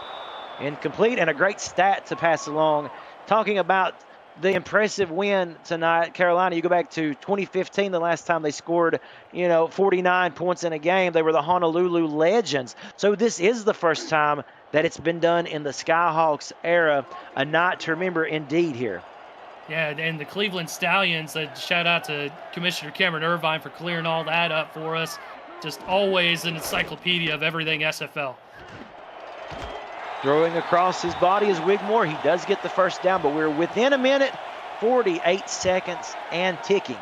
incomplete, and a great stat to pass along. Talking about the impressive win tonight, Carolina, you go back to 2015, the last time they scored, 49 points in a game. They were the Honolulu Legends. So this is the first time that it's been done in the Skyhawks era. A night to remember indeed here. Yeah, and the Cleveland Stallions, shout out to Commissioner Cameron Irvine for clearing all that up for us. Just always an encyclopedia of everything SFL. Throwing across his body is Wigmore. He does get the first down, but we're within a minute, 48 seconds and ticking.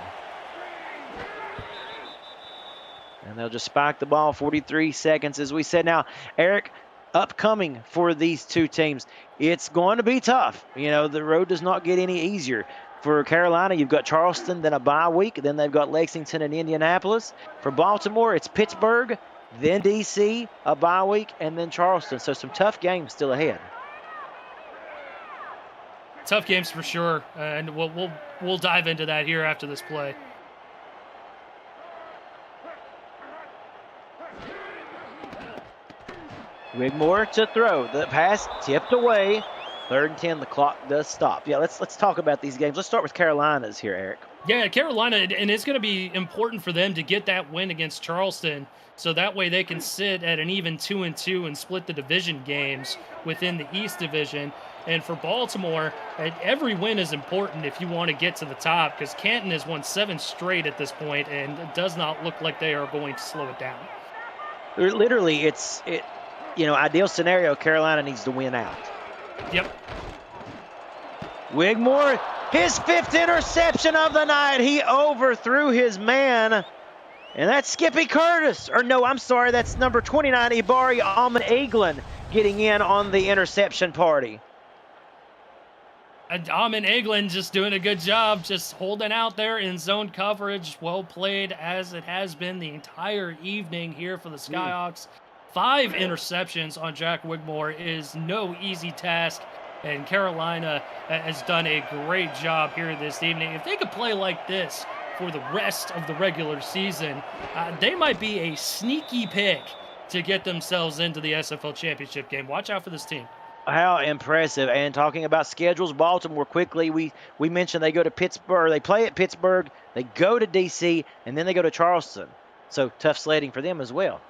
And they'll just spike the ball, 43 seconds, as we said. Now, Eric, upcoming for these two teams, it's going to be tough. The road does not get any easier. For Carolina, you've got Charleston, then a bye week, then they've got Lexington and Indianapolis. For Baltimore, it's Pittsburgh, then D.C., a bye week, and then Charleston. So some tough games still ahead. Tough games for sure, and we'll dive into that here after this play. Wigmore to throw. The pass tipped away. 3rd and 10, the clock does stop. Yeah, let's talk about these games. Let's start with Carolina's here, Eric. Yeah, Carolina, and it's going to be important for them to get that win against Charleston, so that way they can sit at an even 2-2 and split the division games within the East Division. And for Baltimore, every win is important if you want to get to the top, because Canton has won 7 straight at this point, and it does not look like they are going to slow it down. Literally, ideal scenario, Carolina needs to win out. Yep. Wigmore, his 5th interception of the night. He overthrew his man. And that's Skippy Curtis. Or no, I'm sorry, that's number 29, Ibari Alman-Eglin, getting in on the interception party. Alman-Eglin just doing a good job, just holding out there in zone coverage. Well played, as it has been the entire evening here for the Skyhawks. 5 interceptions on Jack Wigmore is no easy task, and Carolina has done a great job here this evening. If they could play like this for the rest of the regular season, they might be a sneaky pick to get themselves into the SFL championship game. Watch out for this team. How impressive. And talking about schedules, Baltimore quickly, we mentioned they go to Pittsburgh, they play at Pittsburgh, they go to D.C., and then they go to Charleston. So tough sledding for them as well.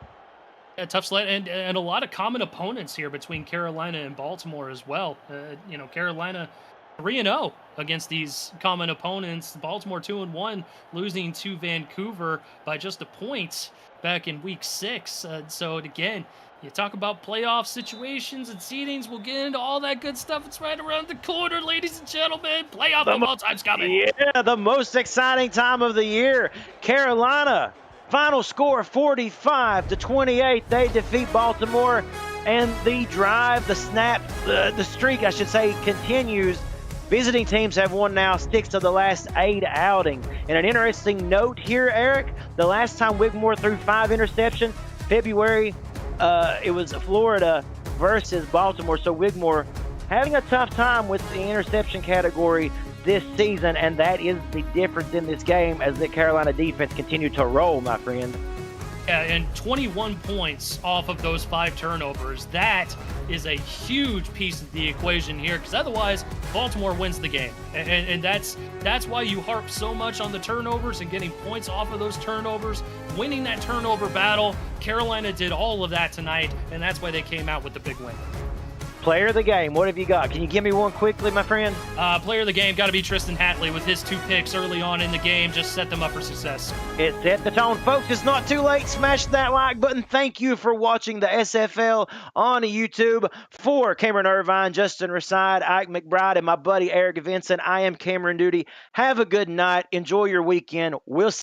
Yeah, tough sled, and a lot of common opponents here between Carolina and Baltimore as well. Carolina 3-0 against these common opponents. Baltimore 2-1, losing to Vancouver by just a point back in week 6. So again, you talk about playoff situations and seedings. We'll get into all that good stuff. It's right around the corner, ladies and gentlemen. Playoff football time's coming. Yeah, the most exciting time of the year. Carolina. Final score 45-28. They defeat Baltimore, and the drive, the streak, I should say, continues. Visiting teams have won now 6 of the last 8 outings. And an interesting note here, Eric, the last time Wigmore threw 5 interceptions, February, it was Florida versus Baltimore. So Wigmore having a tough time with the interception category this season, and that is the difference in this game as the Carolina defense continued to roll, my friend. Yeah, and 21 points off of those 5 turnovers. That is a huge piece of the equation here, because otherwise Baltimore wins the game. And that's why you harp so much on the turnovers and getting points off of those turnovers, winning that turnover battle. Carolina did all of that tonight, and that's why they came out with the big win. Player of the game, what have you got? Can you give me one quickly, my friend? Player of the game got to be Tristan Hatley with his 2 picks early on in the game. Just set them up for success. It set the tone. Folks, it's not too late. Smash that like button. Thank you for watching the SFL on YouTube. For Cameron Irvine, Justin Raside, Ike McBride, and my buddy Eric Vincent, I am Cameron Duty. Have a good night. Enjoy your weekend. We'll see